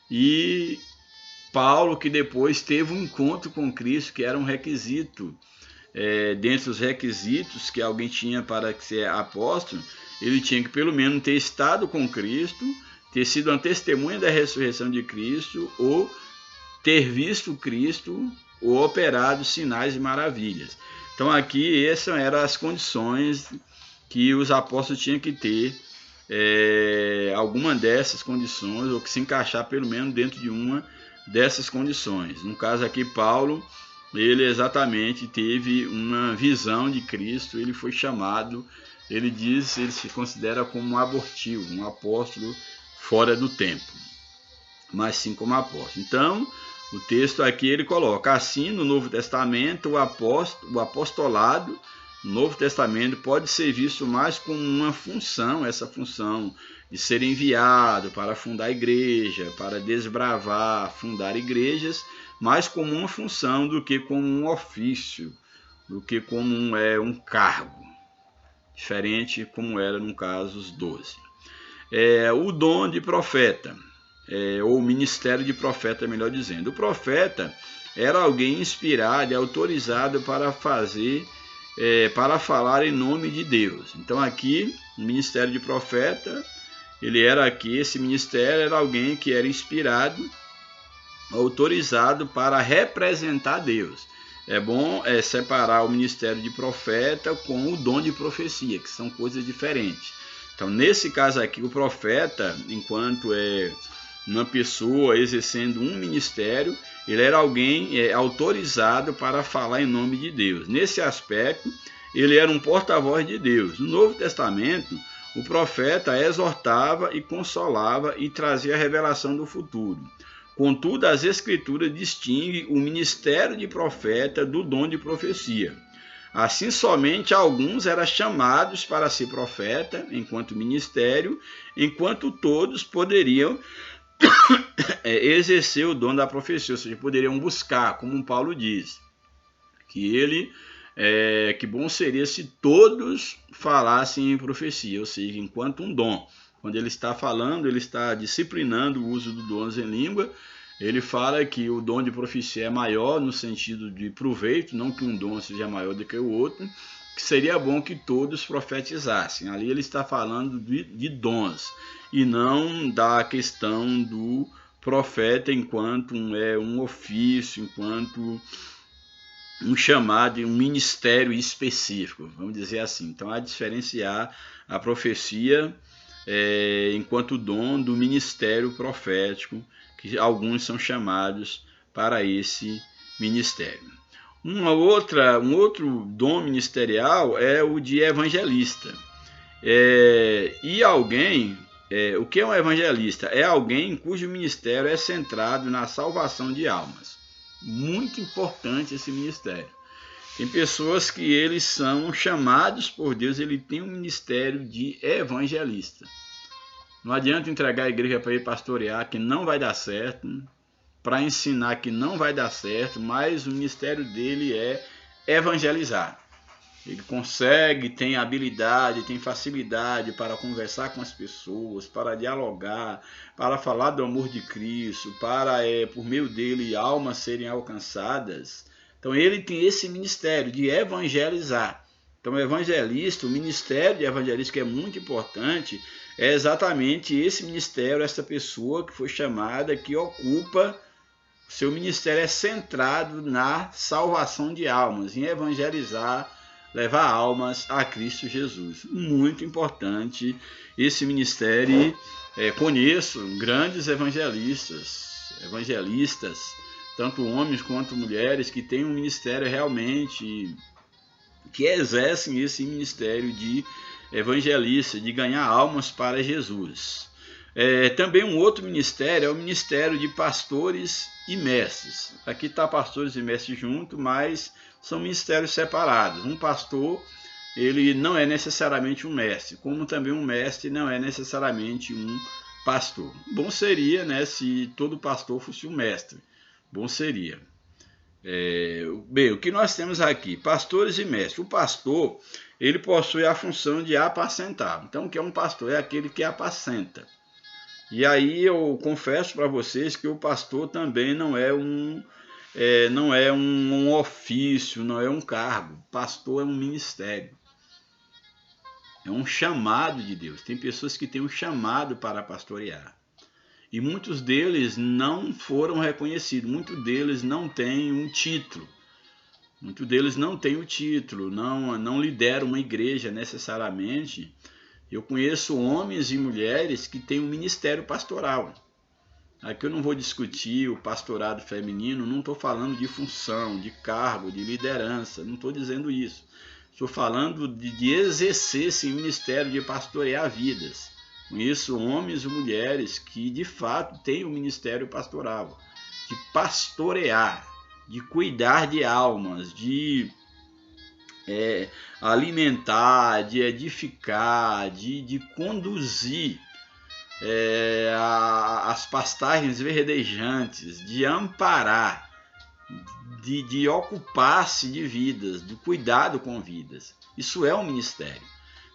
e Paulo, que depois teve um encontro com Cristo, que era um requisito, dentre os requisitos que alguém tinha para ser apóstolo, ele tinha que pelo menos ter estado com Cristo, ter sido uma testemunha da ressurreição de Cristo, ou ter visto Cristo, ou operado sinais e maravilhas. Então aqui essas eram as condições que os apóstolos tinham que ter, alguma dessas condições, ou que se encaixar pelo menos dentro de uma dessas condições. No caso aqui, Paulo, ele exatamente teve uma visão de Cristo, ele foi chamado, ele se considera como um abortivo, um apóstolo fora do tempo, mas sim como apóstolo. Então, o texto aqui ele coloca assim: no Novo Testamento, o apostolado no Novo Testamento pode ser visto mais como uma função, essa função de ser enviado para fundar a igreja, para desbravar, fundar igrejas, mais como uma função do que como um ofício, do que como um cargo, diferente como era no caso dos 12. O dom de profeta, ou o ministério de profeta, melhor dizendo. O profeta era alguém inspirado e autorizado para para falar em nome de Deus. Então aqui, o ministério de profeta, esse ministério era alguém que era inspirado, autorizado para representar Deus. É bom separar o ministério de profeta com o dom de profecia, que são coisas diferentes. Então, nesse caso aqui, o profeta, enquanto uma pessoa exercendo um ministério, ele era alguém autorizado para falar em nome de Deus. Nesse aspecto, ele era um porta-voz de Deus. No Novo Testamento, o profeta exortava e consolava e trazia a revelação do futuro. Contudo, as Escrituras distinguem o ministério de profeta do dom de profecia. Assim, somente alguns eram chamados para ser profeta, enquanto ministério, enquanto todos poderiam exercer o dom da profecia, ou seja, poderiam buscar, como Paulo diz, que bom seria se todos falassem em profecia, ou seja, enquanto um dom. Quando ele está falando, ele está disciplinando o uso do dons em língua. Ele fala que o dom de profecia é maior no sentido de proveito, não que um dom seja maior do que o outro, que seria bom que todos profetizassem. Ali ele está falando de dons e não da questão do profeta enquanto um ofício, enquanto um chamado, um ministério específico, vamos dizer assim. Então, há de diferenciar a profecia enquanto dom do ministério profético, que alguns são chamados para esse ministério. Um outro dom ministerial é o de evangelista. O que é um evangelista? É alguém cujo ministério é centrado na salvação de almas. Muito importante esse ministério. Tem pessoas que eles são chamados por Deus, ele tem um ministério de evangelista. Não adianta entregar a igreja para ele pastorear, que não vai dar certo, para ensinar que não vai dar certo, mas o ministério dele é evangelizar. Ele consegue, tem habilidade, tem facilidade para conversar com as pessoas, para dialogar, para falar do amor de Cristo, para, por meio dele, almas serem alcançadas. Então, ele tem esse ministério de evangelizar. Então, o evangelista, o ministério de evangelista, que é muito importante, é exatamente esse ministério, essa pessoa que foi chamada, que ocupa, seu ministério é centrado na salvação de almas, em evangelizar, levar almas a Cristo Jesus. Muito importante esse ministério. Conheço grandes evangelistas, tanto homens quanto mulheres, que têm um ministério realmente, que exercem esse ministério de evangelista, de ganhar almas para Jesus. Também um outro ministério é o ministério de pastores e mestres. Aqui está pastores e mestres juntos, mas são ministérios separados. Um pastor, ele não é necessariamente um mestre, como também um mestre não é necessariamente um pastor. Bom seria, né, se todo pastor fosse um mestre. Bom seria. Bem, o que nós temos aqui? Pastores e mestres. O pastor, ele possui a função de apacentar. Então, o que é um pastor? É aquele que apacenta. E aí eu confesso para vocês que o pastor também não é um ofício, não é um cargo. Pastor é um ministério. É um chamado de Deus. Tem pessoas que têm um chamado para pastorear. E muitos deles não foram reconhecidos. Muitos deles não têm um título. Muitos deles não têm o título. Não lideram uma igreja necessariamente. Eu conheço homens e mulheres que têm um ministério pastoral. Aqui eu não vou discutir o pastorado feminino, não estou falando de função, de cargo, de liderança, não estou dizendo isso. Estou falando de exercer esse ministério de pastorear vidas. Conheço homens e mulheres que de fato têm um ministério pastoral, de pastorear, de cuidar de almas, de alimentar, de edificar, de conduzir as pastagens verdejantes, de amparar, de ocupar-se de vidas, de cuidado com vidas. Isso é um ministério.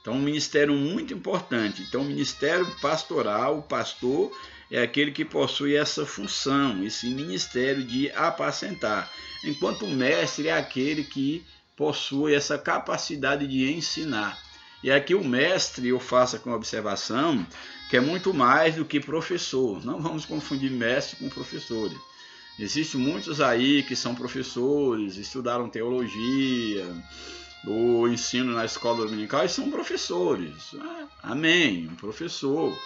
Então, um ministério muito importante. Então, o ministério pastoral, o pastor é aquele que possui essa função, esse ministério de apacentar. Enquanto o mestre é aquele que possui essa capacidade de ensinar. E aqui o mestre, eu faço aqui uma observação, que é muito mais do que professor. Não vamos confundir mestre com professores. Existem muitos aí que são professores, estudaram teologia, ou ensino na escola dominical e são professores. Amém, um professor.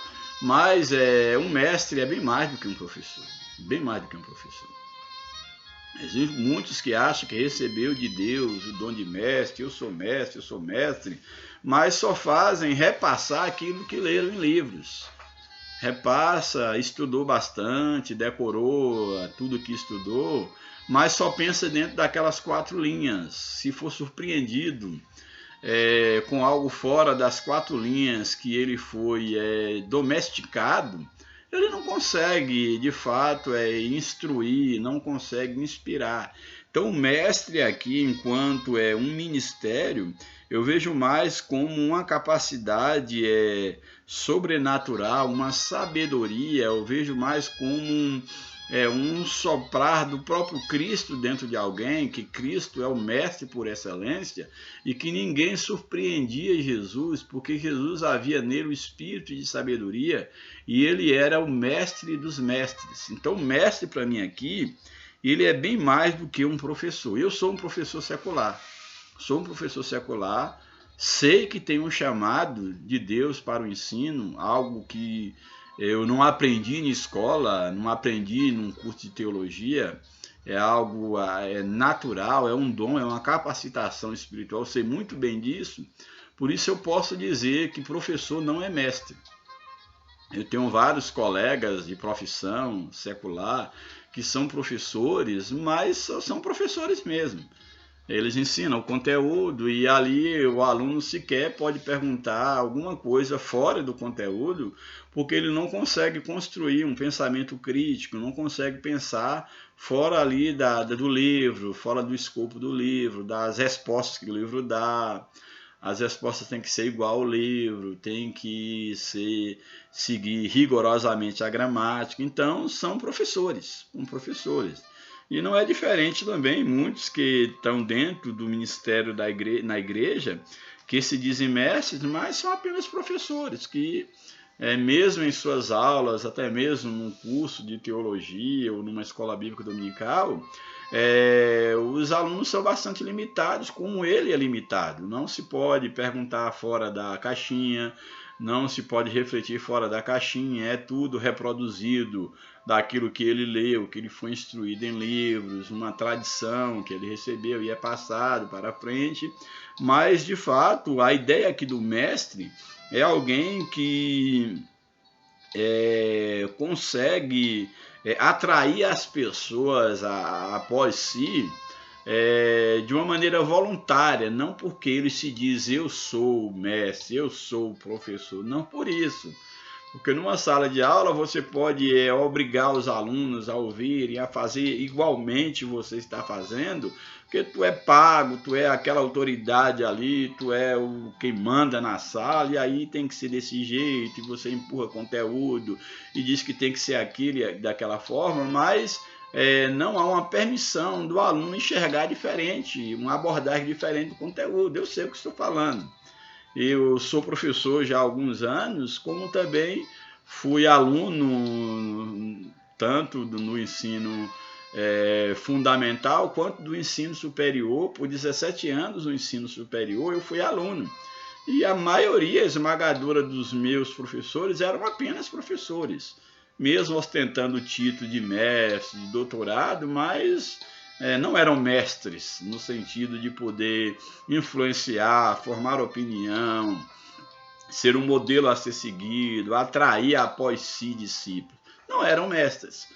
Mas um mestre é bem mais do que um professor. Bem mais do que um professor. Existem muitos que acham que recebeu de Deus o dom de mestre, eu sou mestre, mas só fazem repassar aquilo que leram em livros. Repassa, estudou bastante, decorou tudo que estudou, mas só pensa dentro daquelas 4 linhas. Se for surpreendido com algo fora das 4 linhas que ele foi domesticado, ele não consegue, de fato, instruir, não consegue inspirar. Então, o mestre aqui, enquanto um ministério, eu vejo mais como uma capacidade sobrenatural, uma sabedoria, eu vejo mais como um soprar do próprio Cristo dentro de alguém, que Cristo é o mestre por excelência e que ninguém surpreendia Jesus, porque Jesus havia nele o espírito de sabedoria e ele era o mestre dos mestres. Então, o mestre para mim aqui, ele é bem mais do que um professor. Eu sou um professor secular. Sei que tem um chamado de Deus para o ensino, algo que eu não aprendi em escola, não aprendi num curso de teologia, é algo natural, é um dom, é uma capacitação espiritual, eu sei muito bem disso, por isso eu posso dizer que professor não é mestre. Eu tenho vários colegas de profissão secular que são professores, mas são professores mesmo. Eles ensinam o conteúdo e ali o aluno sequer pode perguntar alguma coisa fora do conteúdo, porque ele não consegue construir um pensamento crítico, não consegue pensar fora ali do livro, fora do escopo do livro, das respostas que o livro dá. As respostas têm que ser igual ao livro, tem que seguir rigorosamente a gramática. Então, são professores. E não é diferente também, muitos que estão dentro do ministério na igreja, que se dizem mestres, mas são apenas professores, que mesmo em suas aulas, até mesmo num curso de teologia ou numa escola bíblica dominical, os alunos são bastante limitados, como ele é limitado. Não se pode perguntar fora da caixinha, não se pode refletir fora da caixinha, é tudo reproduzido daquilo que ele leu, que ele foi instruído em livros, uma tradição que ele recebeu e é passado para frente. Mas, de fato, a ideia aqui do mestre é alguém que consegue atrair as pessoas após si de uma maneira voluntária, não porque ele se diz eu sou mestre, eu sou professor, não por isso. Porque numa sala de aula você pode obrigar os alunos a ouvirem, a fazer igualmente você está fazendo, porque tu é pago, tu é aquela autoridade ali, tu é quem manda na sala, e aí tem que ser desse jeito, e você empurra conteúdo e diz que tem que ser aquilo daquela forma, mas não há uma permissão do aluno enxergar diferente, uma abordagem diferente do conteúdo. Eu sei o que estou falando. Eu sou professor já há alguns anos, como também fui aluno tanto no ensino fundamental quanto do ensino superior. Por 17 anos no ensino superior eu fui aluno. E a maioria esmagadora dos meus professores eram apenas professores, mesmo ostentando o título de mestre, de doutorado, mas não eram mestres, no sentido de poder influenciar, formar opinião, ser um modelo a ser seguido, atrair após si discípulos. Não eram mestres.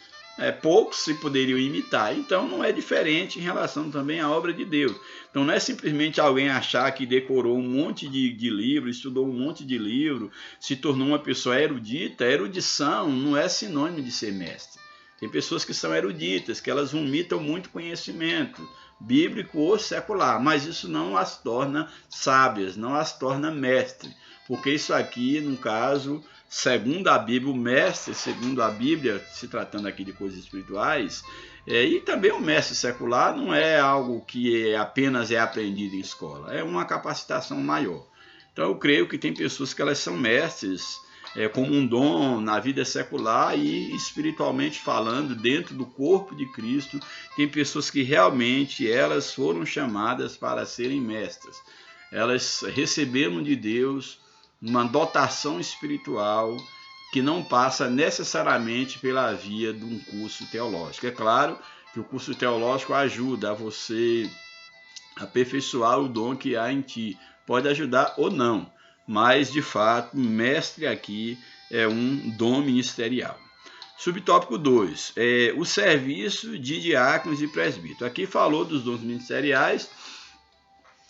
poucos se poderiam imitar. Então não é diferente em relação também à obra de Deus. Então não é simplesmente alguém achar que decorou um monte de livro, estudou um monte de livro, se tornou uma pessoa erudita. Erudição não é sinônimo de ser mestre. Tem pessoas que são eruditas, que elas vomitam muito conhecimento bíblico ou secular, mas isso não as torna sábias, não as torna mestres, porque isso aqui, no caso, segundo a Bíblia, o mestre, segundo a Bíblia, se tratando aqui de coisas espirituais, e também o mestre secular não é algo que apenas é aprendido em escola, é uma capacitação maior. Então eu creio que tem pessoas que elas são mestres como um dom na vida secular e espiritualmente falando, dentro do corpo de Cristo, tem pessoas que realmente elas foram chamadas para serem mestras. Elas receberam de Deus uma dotação espiritual que não passa necessariamente pela via de um curso teológico. É claro que o curso teológico ajuda a você aperfeiçoar o dom que há em ti. Pode ajudar ou não, mas de fato, mestre aqui é um dom ministerial. Subtópico 2, o serviço de diáconos e presbíteros. Aqui falou dos dons ministeriais,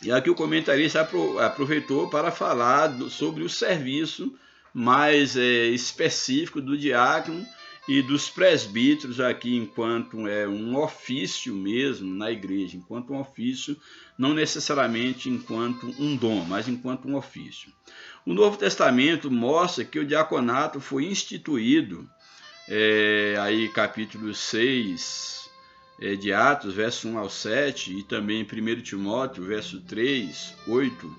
e aqui o comentarista aproveitou para falar sobre o serviço mais específico do diácono e dos presbíteros aqui, enquanto um ofício mesmo na igreja, enquanto um ofício, não necessariamente enquanto um dom, mas enquanto um ofício. O Novo Testamento mostra que o diaconato foi instituído, aí capítulo 6 de Atos, verso 1 ao 7, e também em 1 Timóteo, verso 3, 8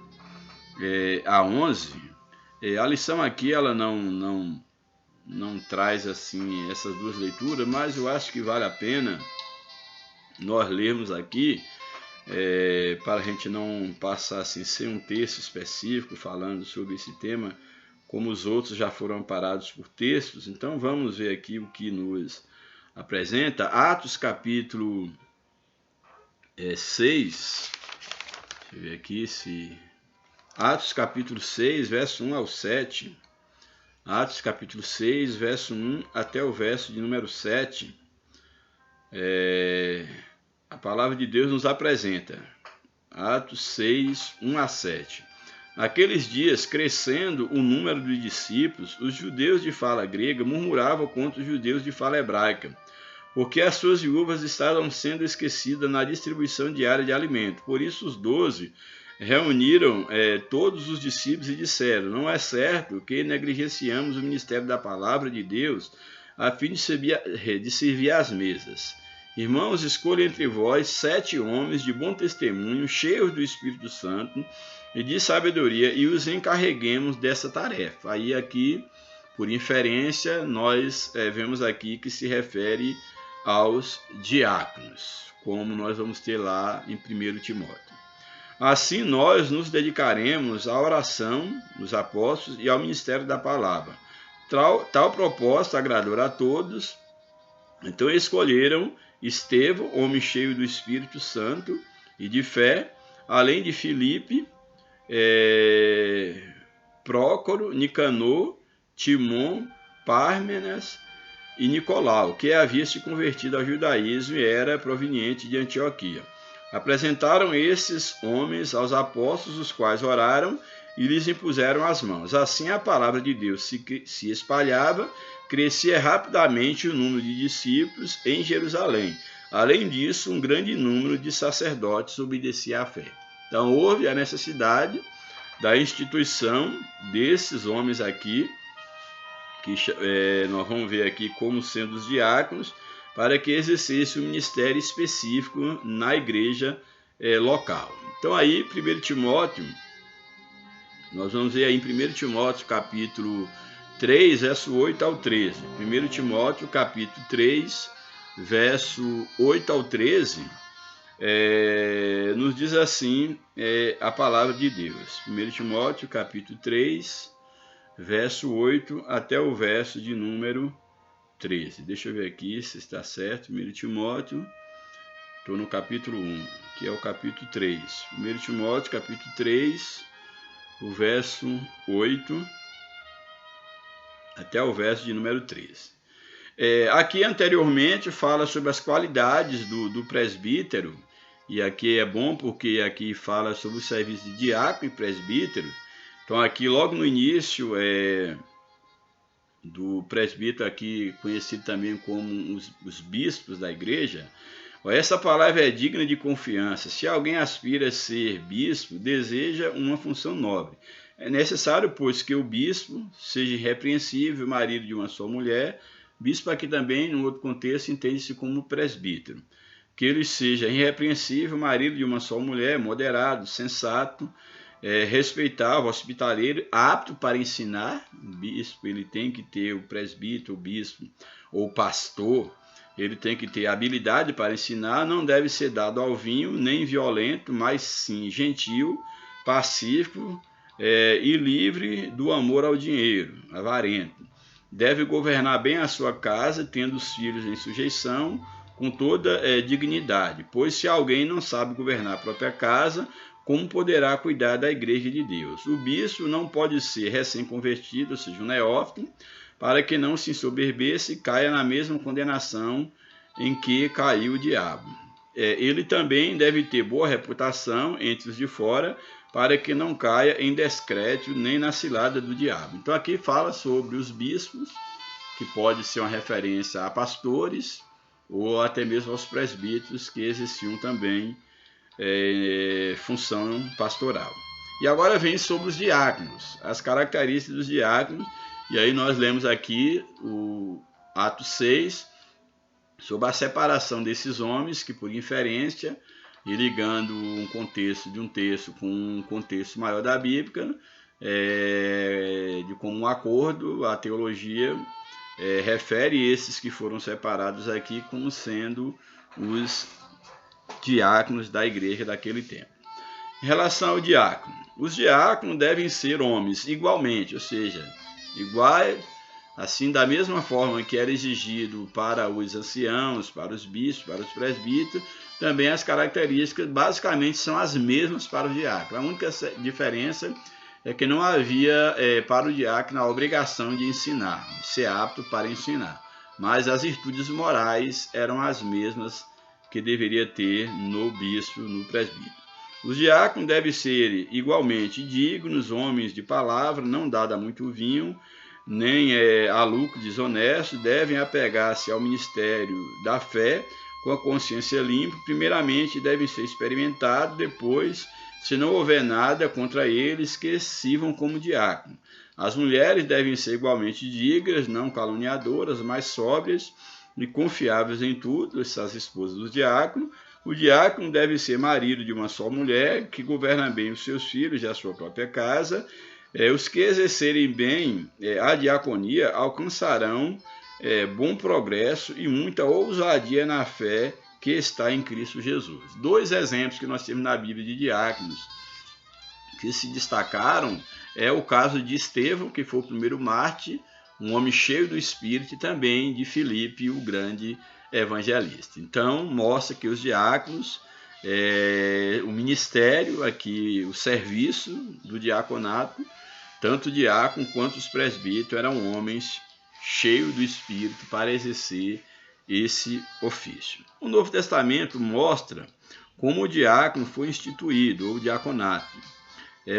a 11. A lição aqui ela não traz assim essas duas leituras, mas eu acho que vale a pena nós lermos aqui, para a gente não passar assim, sem um texto específico falando sobre esse tema, como os outros já foram amparados por textos. Então vamos ver aqui o que nos apresenta. Atos capítulo 6, deixa eu ver aqui se... Atos capítulo 6, verso 1 ao 7. Atos capítulo 6, verso 1 até o verso de número 7. A palavra de Deus nos apresenta. Atos 6, 1 a 7. Naqueles dias, crescendo o número de discípulos, os judeus de fala grega murmuravam contra os judeus de fala hebraica, porque as suas viúvas estavam sendo esquecidas na distribuição diária de alimento. Por isso os 12 reuniram todos os discípulos e disseram: não é certo que negligenciamos o ministério da palavra de Deus a fim de servir às mesas. Irmãos, escolha entre vós 7 homens de bom testemunho, cheios do Espírito Santo e de sabedoria, e os encarreguemos dessa tarefa. Aí aqui, por inferência, nós vemos aqui que se refere aos diáconos, como nós vamos ter lá em 1 Timóteo. Assim nós nos dedicaremos à oração dos apóstolos e ao ministério da palavra. Tal proposta agradou a todos, então escolheram Estevão, homem cheio do Espírito Santo e de fé, além de Filipe, Prócoro, Nicanor, Timon, Pármenas e Nicolau, que havia se convertido ao judaísmo e era proveniente de Antioquia. Apresentaram esses homens aos apóstolos, os quais oraram e lhes impuseram as mãos. Assim a palavra de Deus se espalhava, crescia rapidamente o número de discípulos em Jerusalém. Além disso, um grande número de sacerdotes obedecia à fé. Então houve a necessidade da instituição desses homens aqui, que nós vamos ver aqui como sendo os diáconos, para que exercesse um ministério específico na igreja local. Então aí, 1 Timóteo, nós vamos ver aí em 1 Timóteo capítulo 3, verso 8 ao 13. 1 Timóteo capítulo 3, verso 8 ao 13, nos diz assim a palavra de Deus. 1 Timóteo capítulo 3, verso 8 até o verso de número 13. Deixa eu ver aqui se está certo. 1 Timóteo, estou no capítulo 1, que é o capítulo 3. 1 Timóteo, capítulo 3, o verso 8 até o verso de número 13. Aqui anteriormente fala sobre as qualidades do presbítero, e aqui é bom porque aqui fala sobre o serviço de diácono e presbítero. Então aqui logo no início do presbítero, aqui conhecido também como os bispos da igreja, essa palavra é digna de confiança. Se alguém aspira a ser bispo, deseja uma função nobre. É necessário, pois, que o bispo seja irrepreensível, marido de uma só mulher. Bispo aqui também, em outro contexto, entende-se como presbítero. Que ele seja irrepreensível, marido de uma só mulher, moderado, sensato, respeitável, hospitaleiro, apto para ensinar. O bispo, ele tem que ter, o presbítero, o bispo ou o pastor, ele tem que ter habilidade para ensinar, não deve ser dado ao vinho, nem violento, mas sim gentil, pacífico e livre do amor ao dinheiro, avarento. Deve governar bem a sua casa, tendo os filhos em sujeição, com toda dignidade, pois se alguém não sabe governar a própria casa, como poderá cuidar da igreja de Deus? O bispo não pode ser recém-convertido, ou seja, um neófito, para que não se ensoberbeça e caia na mesma condenação em que caiu o diabo. Ele também deve ter boa reputação entre os de fora, para que não caia em descrédito nem na cilada do diabo. Então aqui fala sobre os bispos, que pode ser uma referência a pastores, ou até mesmo aos presbíteros, que exerciam também função pastoral. E agora vem sobre os diáconos, as características dos diáconos. E aí nós lemos aqui o Atos 6, sobre a separação desses homens que, por inferência, e ligando um contexto de um texto com um contexto maior da Bíblia, de comum acordo, a teologia refere esses que foram separados aqui como sendo os diáconos da igreja daquele tempo. Em relação ao diácono, os diáconos devem ser homens igualmente, ou seja, iguais, assim da mesma forma que era exigido para os anciãos, para os bispos, para os presbíteros, também as características basicamente são as mesmas para o diácono. A única diferença é que não havia para o diácono a obrigação de ensinar, de ser apto para ensinar, mas as virtudes morais eram as mesmas que deveria ter no bispo, no presbítero. Os diáconos devem ser igualmente dignos, homens de palavra, não dada a muito vinho, nem a lucro desonesto, devem apegar-se ao ministério da fé com a consciência limpa. Primeiramente devem ser experimentados, depois, se não houver nada contra eles, que sirvam como diácono. As mulheres devem ser igualmente dignas, não caluniadoras, mas sóbrias e confiáveis em tudo, essas esposas dos diáconos. O diácono deve ser marido de uma só mulher, que governa bem os seus filhos e a sua própria casa. Os que exercerem bem a diaconia alcançarão bom progresso e muita ousadia na fé que está em Cristo Jesus. Dois exemplos que nós temos na Bíblia de diáconos que se destacaram é o caso de Estevão, que foi o primeiro mártir, um homem cheio do Espírito, e também de Filipe, o grande evangelista. Então, mostra que os diáconos, o ministério aqui, o serviço do diaconato, tanto o diácono quanto os presbíteros eram homens cheios do Espírito para exercer esse ofício. O Novo Testamento mostra como o diácono foi instituído, ou diaconato.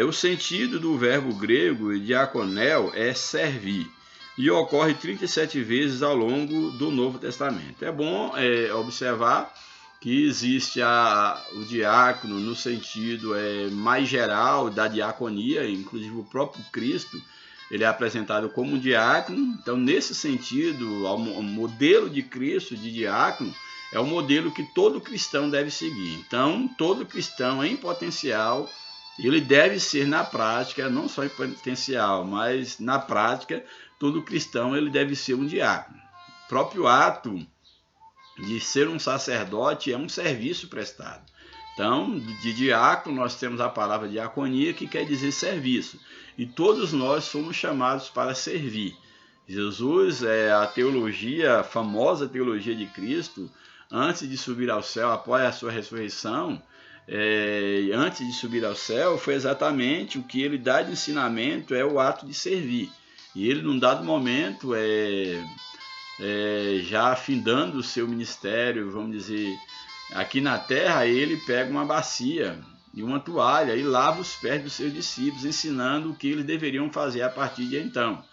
O sentido do verbo grego diaconel é servir, e ocorre 37 vezes ao longo do Novo Testamento. É bom observar que existe o diácono no sentido mais geral da diaconia, inclusive o próprio Cristo, ele é apresentado como um diácono. Então, nesse sentido, o modelo de Cristo de diácono é o modelo que todo cristão deve seguir. Então, todo cristão em potencial, ele deve ser na prática, não só em potencial, mas na prática, todo cristão ele deve ser um diácono. O próprio ato de ser um sacerdote é um serviço prestado. Então, de diácono, nós temos a palavra diaconia, que quer dizer serviço. E todos nós somos chamados para servir. Jesus, a teologia, a famosa teologia de Cristo, antes de subir ao céu, após a sua ressurreição, antes de subir ao céu, foi exatamente o que ele dá de ensinamento, é o ato de servir. E ele, num dado momento, já findando o seu ministério, vamos dizer, aqui na terra, ele pega uma bacia e uma toalha e lava os pés dos seus discípulos, ensinando o que eles deveriam fazer a partir de então.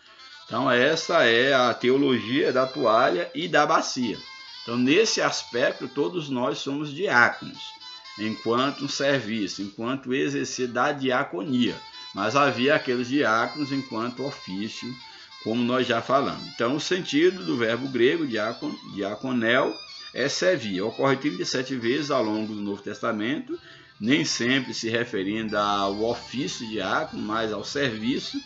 Então essa é a teologia da toalha e da bacia. Então nesse aspecto todos nós somos diáconos, enquanto um serviço, enquanto exercer da diaconia. Mas havia aqueles diáconos enquanto ofício, como nós já falamos. Então o sentido do verbo grego diaconel é servir. Ocorre 37 vezes ao longo do Novo Testamento, nem sempre se referindo ao ofício diácono, mas ao serviço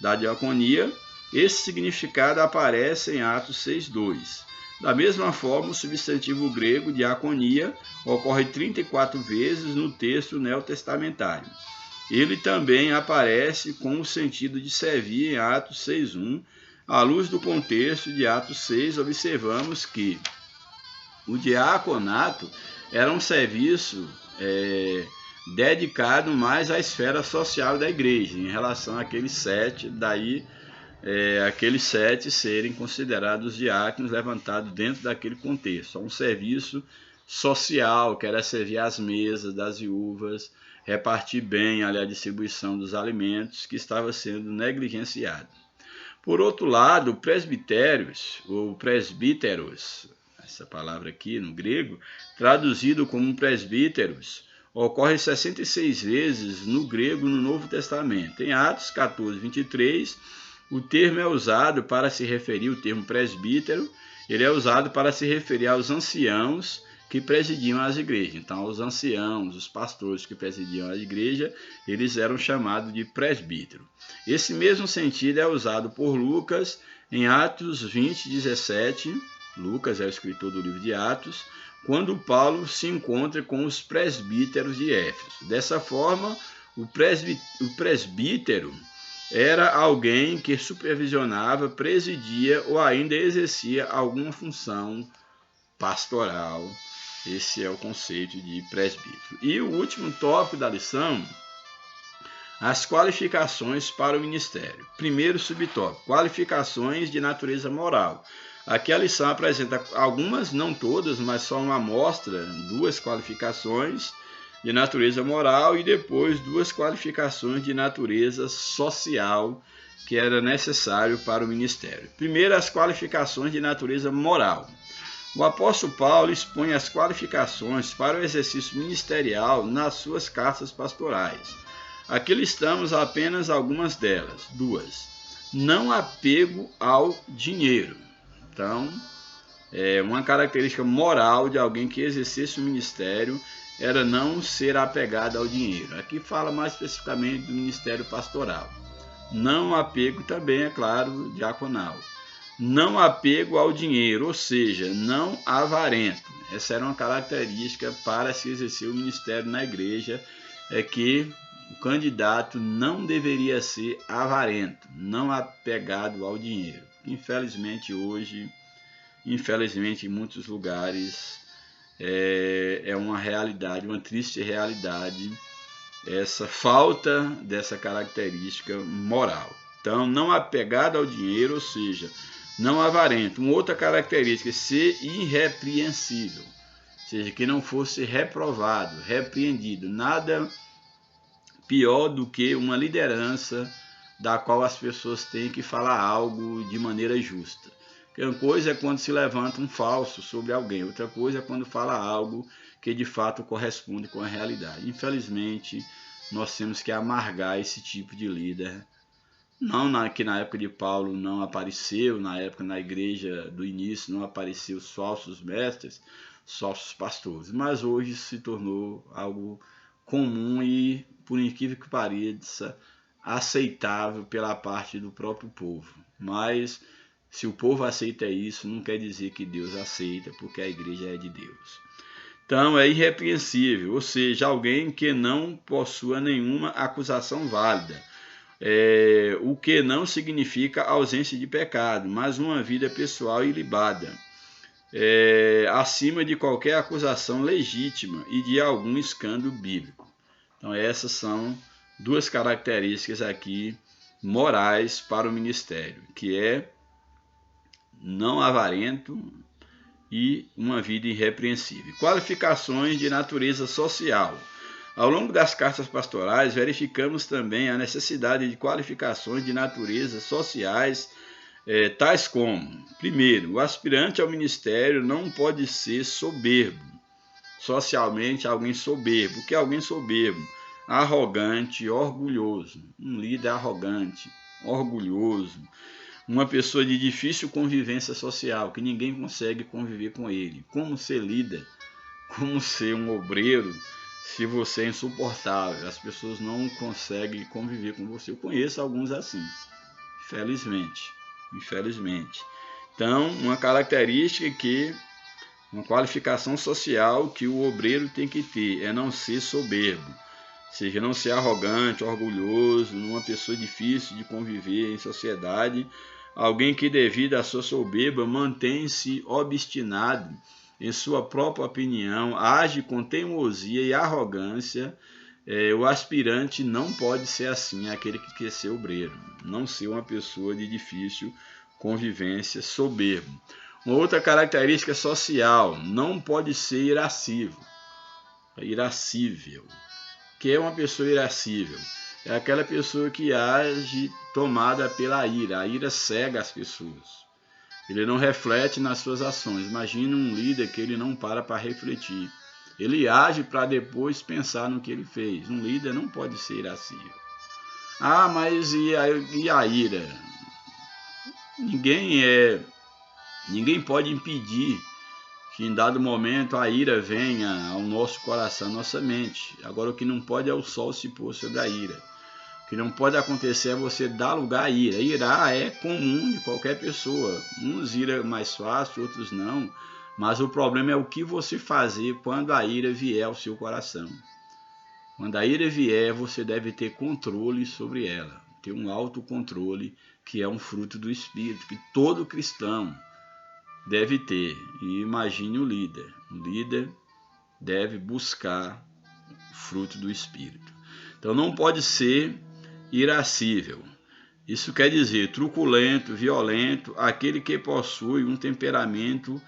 da diaconia. Esse significado aparece em Atos 6:2. Da mesma forma, o substantivo grego diaconia ocorre 34 vezes no texto neotestamentário. Ele também aparece com o sentido de servir em Atos 6:1. À luz do contexto de Atos 6, observamos que o diaconato era um serviço dedicado mais à esfera social da igreja, em relação àqueles 7, daí aqueles 7 serem considerados diáconos levantados dentro daquele contexto. Um serviço social, que era servir as mesas das viúvas, repartir bem ali a distribuição dos alimentos, que estava sendo negligenciado. Por outro lado, presbitérios, ou presbíteros, essa palavra aqui no grego, traduzido como presbíteros, ocorre 66 vezes no grego no Novo Testamento. Em Atos 14:23, o termo é usado para se referir, o termo presbítero, ele é usado para se referir aos anciãos que presidiam as igrejas. Então, os anciãos, os pastores que presidiam a igreja, eles eram chamados de presbítero. Esse mesmo sentido é usado por Lucas em Atos 20:17. Lucas é o escritor do livro de Atos, quando Paulo se encontra com os presbíteros de Éfeso. Dessa forma, o presbítero era alguém que supervisionava, presidia ou ainda exercia alguma função pastoral. Esse é o conceito de presbítero. E o último tópico da lição, as qualificações para o ministério. Primeiro subtópico, qualificações de natureza moral. Aqui a lição apresenta algumas, não todas, mas só uma amostra, 2 qualificações de natureza moral e depois 2 qualificações de natureza social que era necessário para o ministério. Primeiro, as qualificações de natureza moral. O apóstolo Paulo expõe as qualificações para o exercício ministerial nas suas cartas pastorais. Aqui listamos apenas algumas delas, 2. Não apego ao dinheiro. Então, uma característica moral de alguém que exercesse o ministério era não ser apegado ao dinheiro. Aqui fala mais especificamente do ministério pastoral. Não apego também, é claro, diaconal. Não apego ao dinheiro, ou seja, não avarento. Essa era uma característica para se exercer o ministério na igreja, é que o candidato não deveria ser avarento, não apegado ao dinheiro. Infelizmente hoje, em muitos lugares, é uma realidade, uma triste realidade, essa falta dessa característica moral. Então, não apegado ao dinheiro, ou seja, não avarento. Uma outra característica, ser irrepreensível, ou seja, que não fosse reprovado, repreendido. Nada pior do que uma liderança da qual as pessoas têm que falar algo de maneira justa. Uma coisa é quando se levanta um falso sobre alguém, outra coisa é quando fala algo que de fato corresponde com a realidade. Infelizmente, nós temos que amargar esse tipo de líder. Não que na época de Paulo não apareceu, na igreja do início não apareceu os falsos mestres, os falsos pastores, mas hoje se tornou algo comum e, por incrível que pareça, aceitável pela parte do próprio povo. Mas se o povo aceita isso, não quer dizer que Deus aceita, porque a igreja é de Deus. Então, é irrepreensível, ou seja, alguém que não possua nenhuma acusação válida. O que não significa ausência de pecado, mas uma vida pessoal ilibada, acima de qualquer acusação legítima e de algum escândalo bíblico. Então, essas são 2 características aqui morais para o ministério, que é não avarento e uma vida irrepreensível. Qualificações de natureza social. Ao longo das cartas pastorais, verificamos também a necessidade de qualificações de natureza sociais, tais como: primeiro, o aspirante ao ministério não pode ser soberbo, socialmente alguém soberbo. O que é alguém soberbo? Arrogante, orgulhoso. Um líder arrogante, orgulhoso, uma pessoa de difícil convivência social, que ninguém consegue conviver com ele. Como ser líder? Como ser um obreiro se você é insuportável? As pessoas não conseguem conviver com você. Eu conheço alguns assim, infelizmente. Então, uma característica uma qualificação social que o obreiro tem que ter é não ser soberbo, ou seja, não ser arrogante, orgulhoso, uma pessoa difícil de conviver em sociedade, alguém que devido à sua soberba mantém-se obstinado em sua própria opinião, age com teimosia e arrogância. O aspirante não pode ser assim, aquele que quer ser obreiro, não ser uma pessoa de difícil convivência, soberbo. Uma outra característica social, não pode ser irascível. Que é uma pessoa irascível? É aquela pessoa que age tomada pela ira. A ira cega as pessoas. Ele não reflete nas suas ações. Imagine um líder que ele não para refletir. Ele age para depois pensar no que ele fez. Um líder não pode ser irascível. Ah, mas e a ira? Ninguém pode impedir que em dado momento a ira venha ao nosso coração, à nossa mente. Agora, o que não pode é o sol se pôr sobre a ira. O que não pode acontecer é você dar lugar à ira. Irar é comum de qualquer pessoa. Uns ira mais fácil, outros não. Mas o problema é o que você fazer quando a ira vier ao seu coração. Quando a ira vier, você deve ter controle sobre ela. Ter um autocontrole, que é um fruto do Espírito, que todo cristão deve ter. E imagine o líder. O líder deve buscar o fruto do Espírito. Então não pode ser irascível. Isso quer dizer truculento, violento, aquele que possui um temperamento.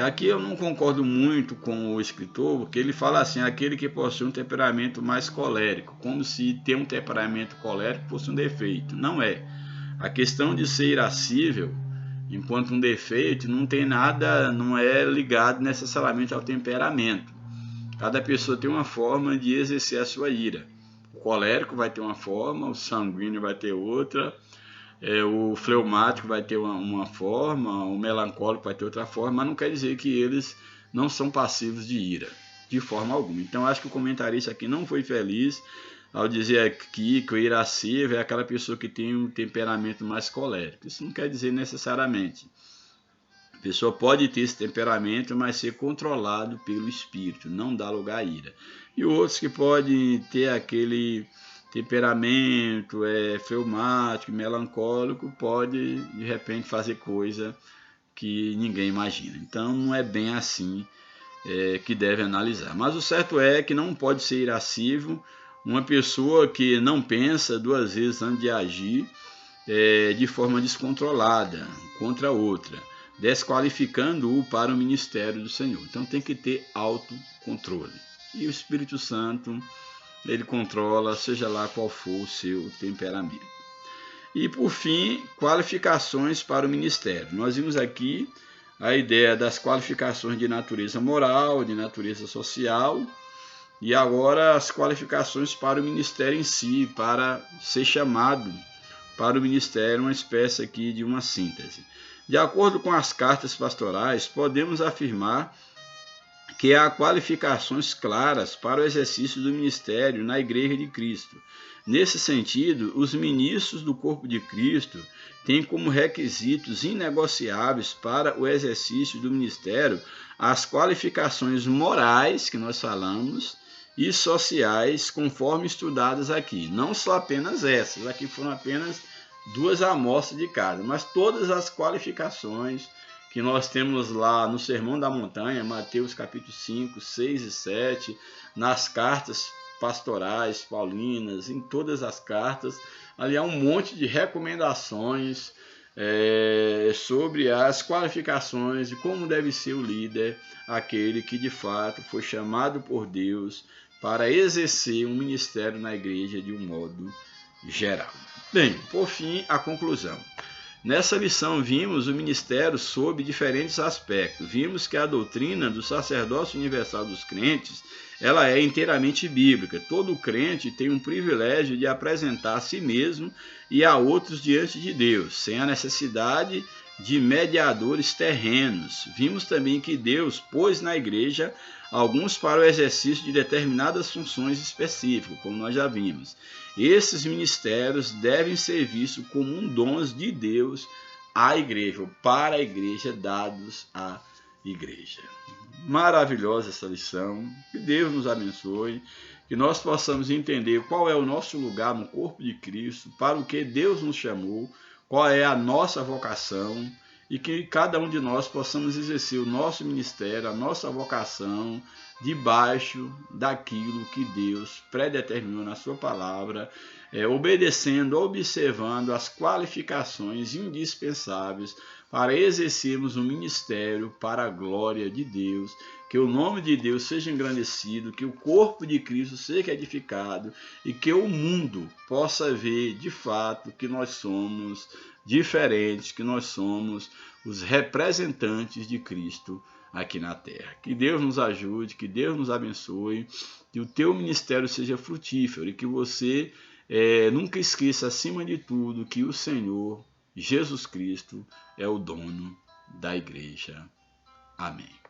Aqui eu não concordo muito com o escritor, porque ele fala assim, aquele que possui um temperamento mais colérico, como se ter um temperamento colérico fosse um defeito. Não é. A questão de ser irascível, enquanto um defeito, não tem nada, não é ligado necessariamente ao temperamento. Cada pessoa tem uma forma de exercer a sua ira. O colérico vai ter uma forma, o sanguíneo vai ter outra, o fleumático vai ter uma forma, o melancólico vai ter outra forma, mas não quer dizer que eles não são passivos de ira, de forma alguma. Então acho que o comentarista aqui não foi feliz ao dizer aqui que o irascível é aquela pessoa que tem um temperamento mais colérico. Isso não quer dizer necessariamente. A pessoa pode ter esse temperamento, mas ser controlado pelo Espírito, não dá lugar à ira. E outros que podem ter aquele temperamento fleumático, melancólico, pode de repente fazer coisa que ninguém imagina. Então não é bem assim que deve analisar. Mas o certo é que não pode ser irascível uma pessoa que não pensa duas vezes antes de agir de forma descontrolada contra outra, desqualificando-o para o ministério do Senhor. Então tem que ter autocontrole. E o Espírito Santo, ele controla, seja lá qual for o seu temperamento. E por fim, qualificações para o ministério. Nós vimos aqui a ideia das qualificações de natureza moral, de natureza social, e agora as qualificações para o ministério em si, para ser chamado para o ministério, uma espécie aqui de uma síntese. De acordo com as cartas pastorais, podemos afirmar que há qualificações claras para o exercício do ministério na Igreja de Cristo. Nesse sentido, os ministros do corpo de Cristo têm como requisitos inegociáveis para o exercício do ministério as qualificações morais que nós falamos e sociais, conforme estudadas aqui. Não só apenas essas, aqui foram apenas 2 amostras de cada, mas todas as qualificações que nós temos lá no Sermão da Montanha, Mateus capítulo 5, 6 e 7, nas cartas pastorais paulinas, em todas as cartas, ali há um monte de recomendações sobre as qualificações de como deve ser o líder, aquele que de fato foi chamado por Deus para exercer um ministério na igreja de um modo geral. Bem, por fim, a conclusão. Nessa lição vimos o ministério sob diferentes aspectos. Vimos que a doutrina do sacerdócio universal dos crentes, ela é inteiramente bíblica. Todo crente tem um privilégio de apresentar a si mesmo e a outros diante de Deus, sem a necessidade de mediadores terrenos. Vimos também que Deus pôs na igreja alguns para o exercício de determinadas funções específicas, como nós já vimos. Esses ministérios devem ser vistos como dons de Deus à igreja, ou para a igreja, dados à igreja. Maravilhosa essa lição, que Deus nos abençoe, que nós possamos entender qual é o nosso lugar no corpo de Cristo, para o que Deus nos chamou, qual é a nossa vocação, e que cada um de nós possamos exercer o nosso ministério, a nossa vocação, debaixo daquilo que Deus predeterminou na sua palavra, obedecendo, observando as qualificações indispensáveis para exercermos o ministério para a glória de Deus, que o nome de Deus seja engrandecido, que o corpo de Cristo seja edificado e que o mundo possa ver de fato que nós somos diferentes, que nós somos os representantes de Cristo aqui na terra. Que Deus nos ajude, que Deus nos abençoe, que o teu ministério seja frutífero e que você nunca esqueça, acima de tudo, que o Senhor Jesus Cristo é o dono da igreja. Amém.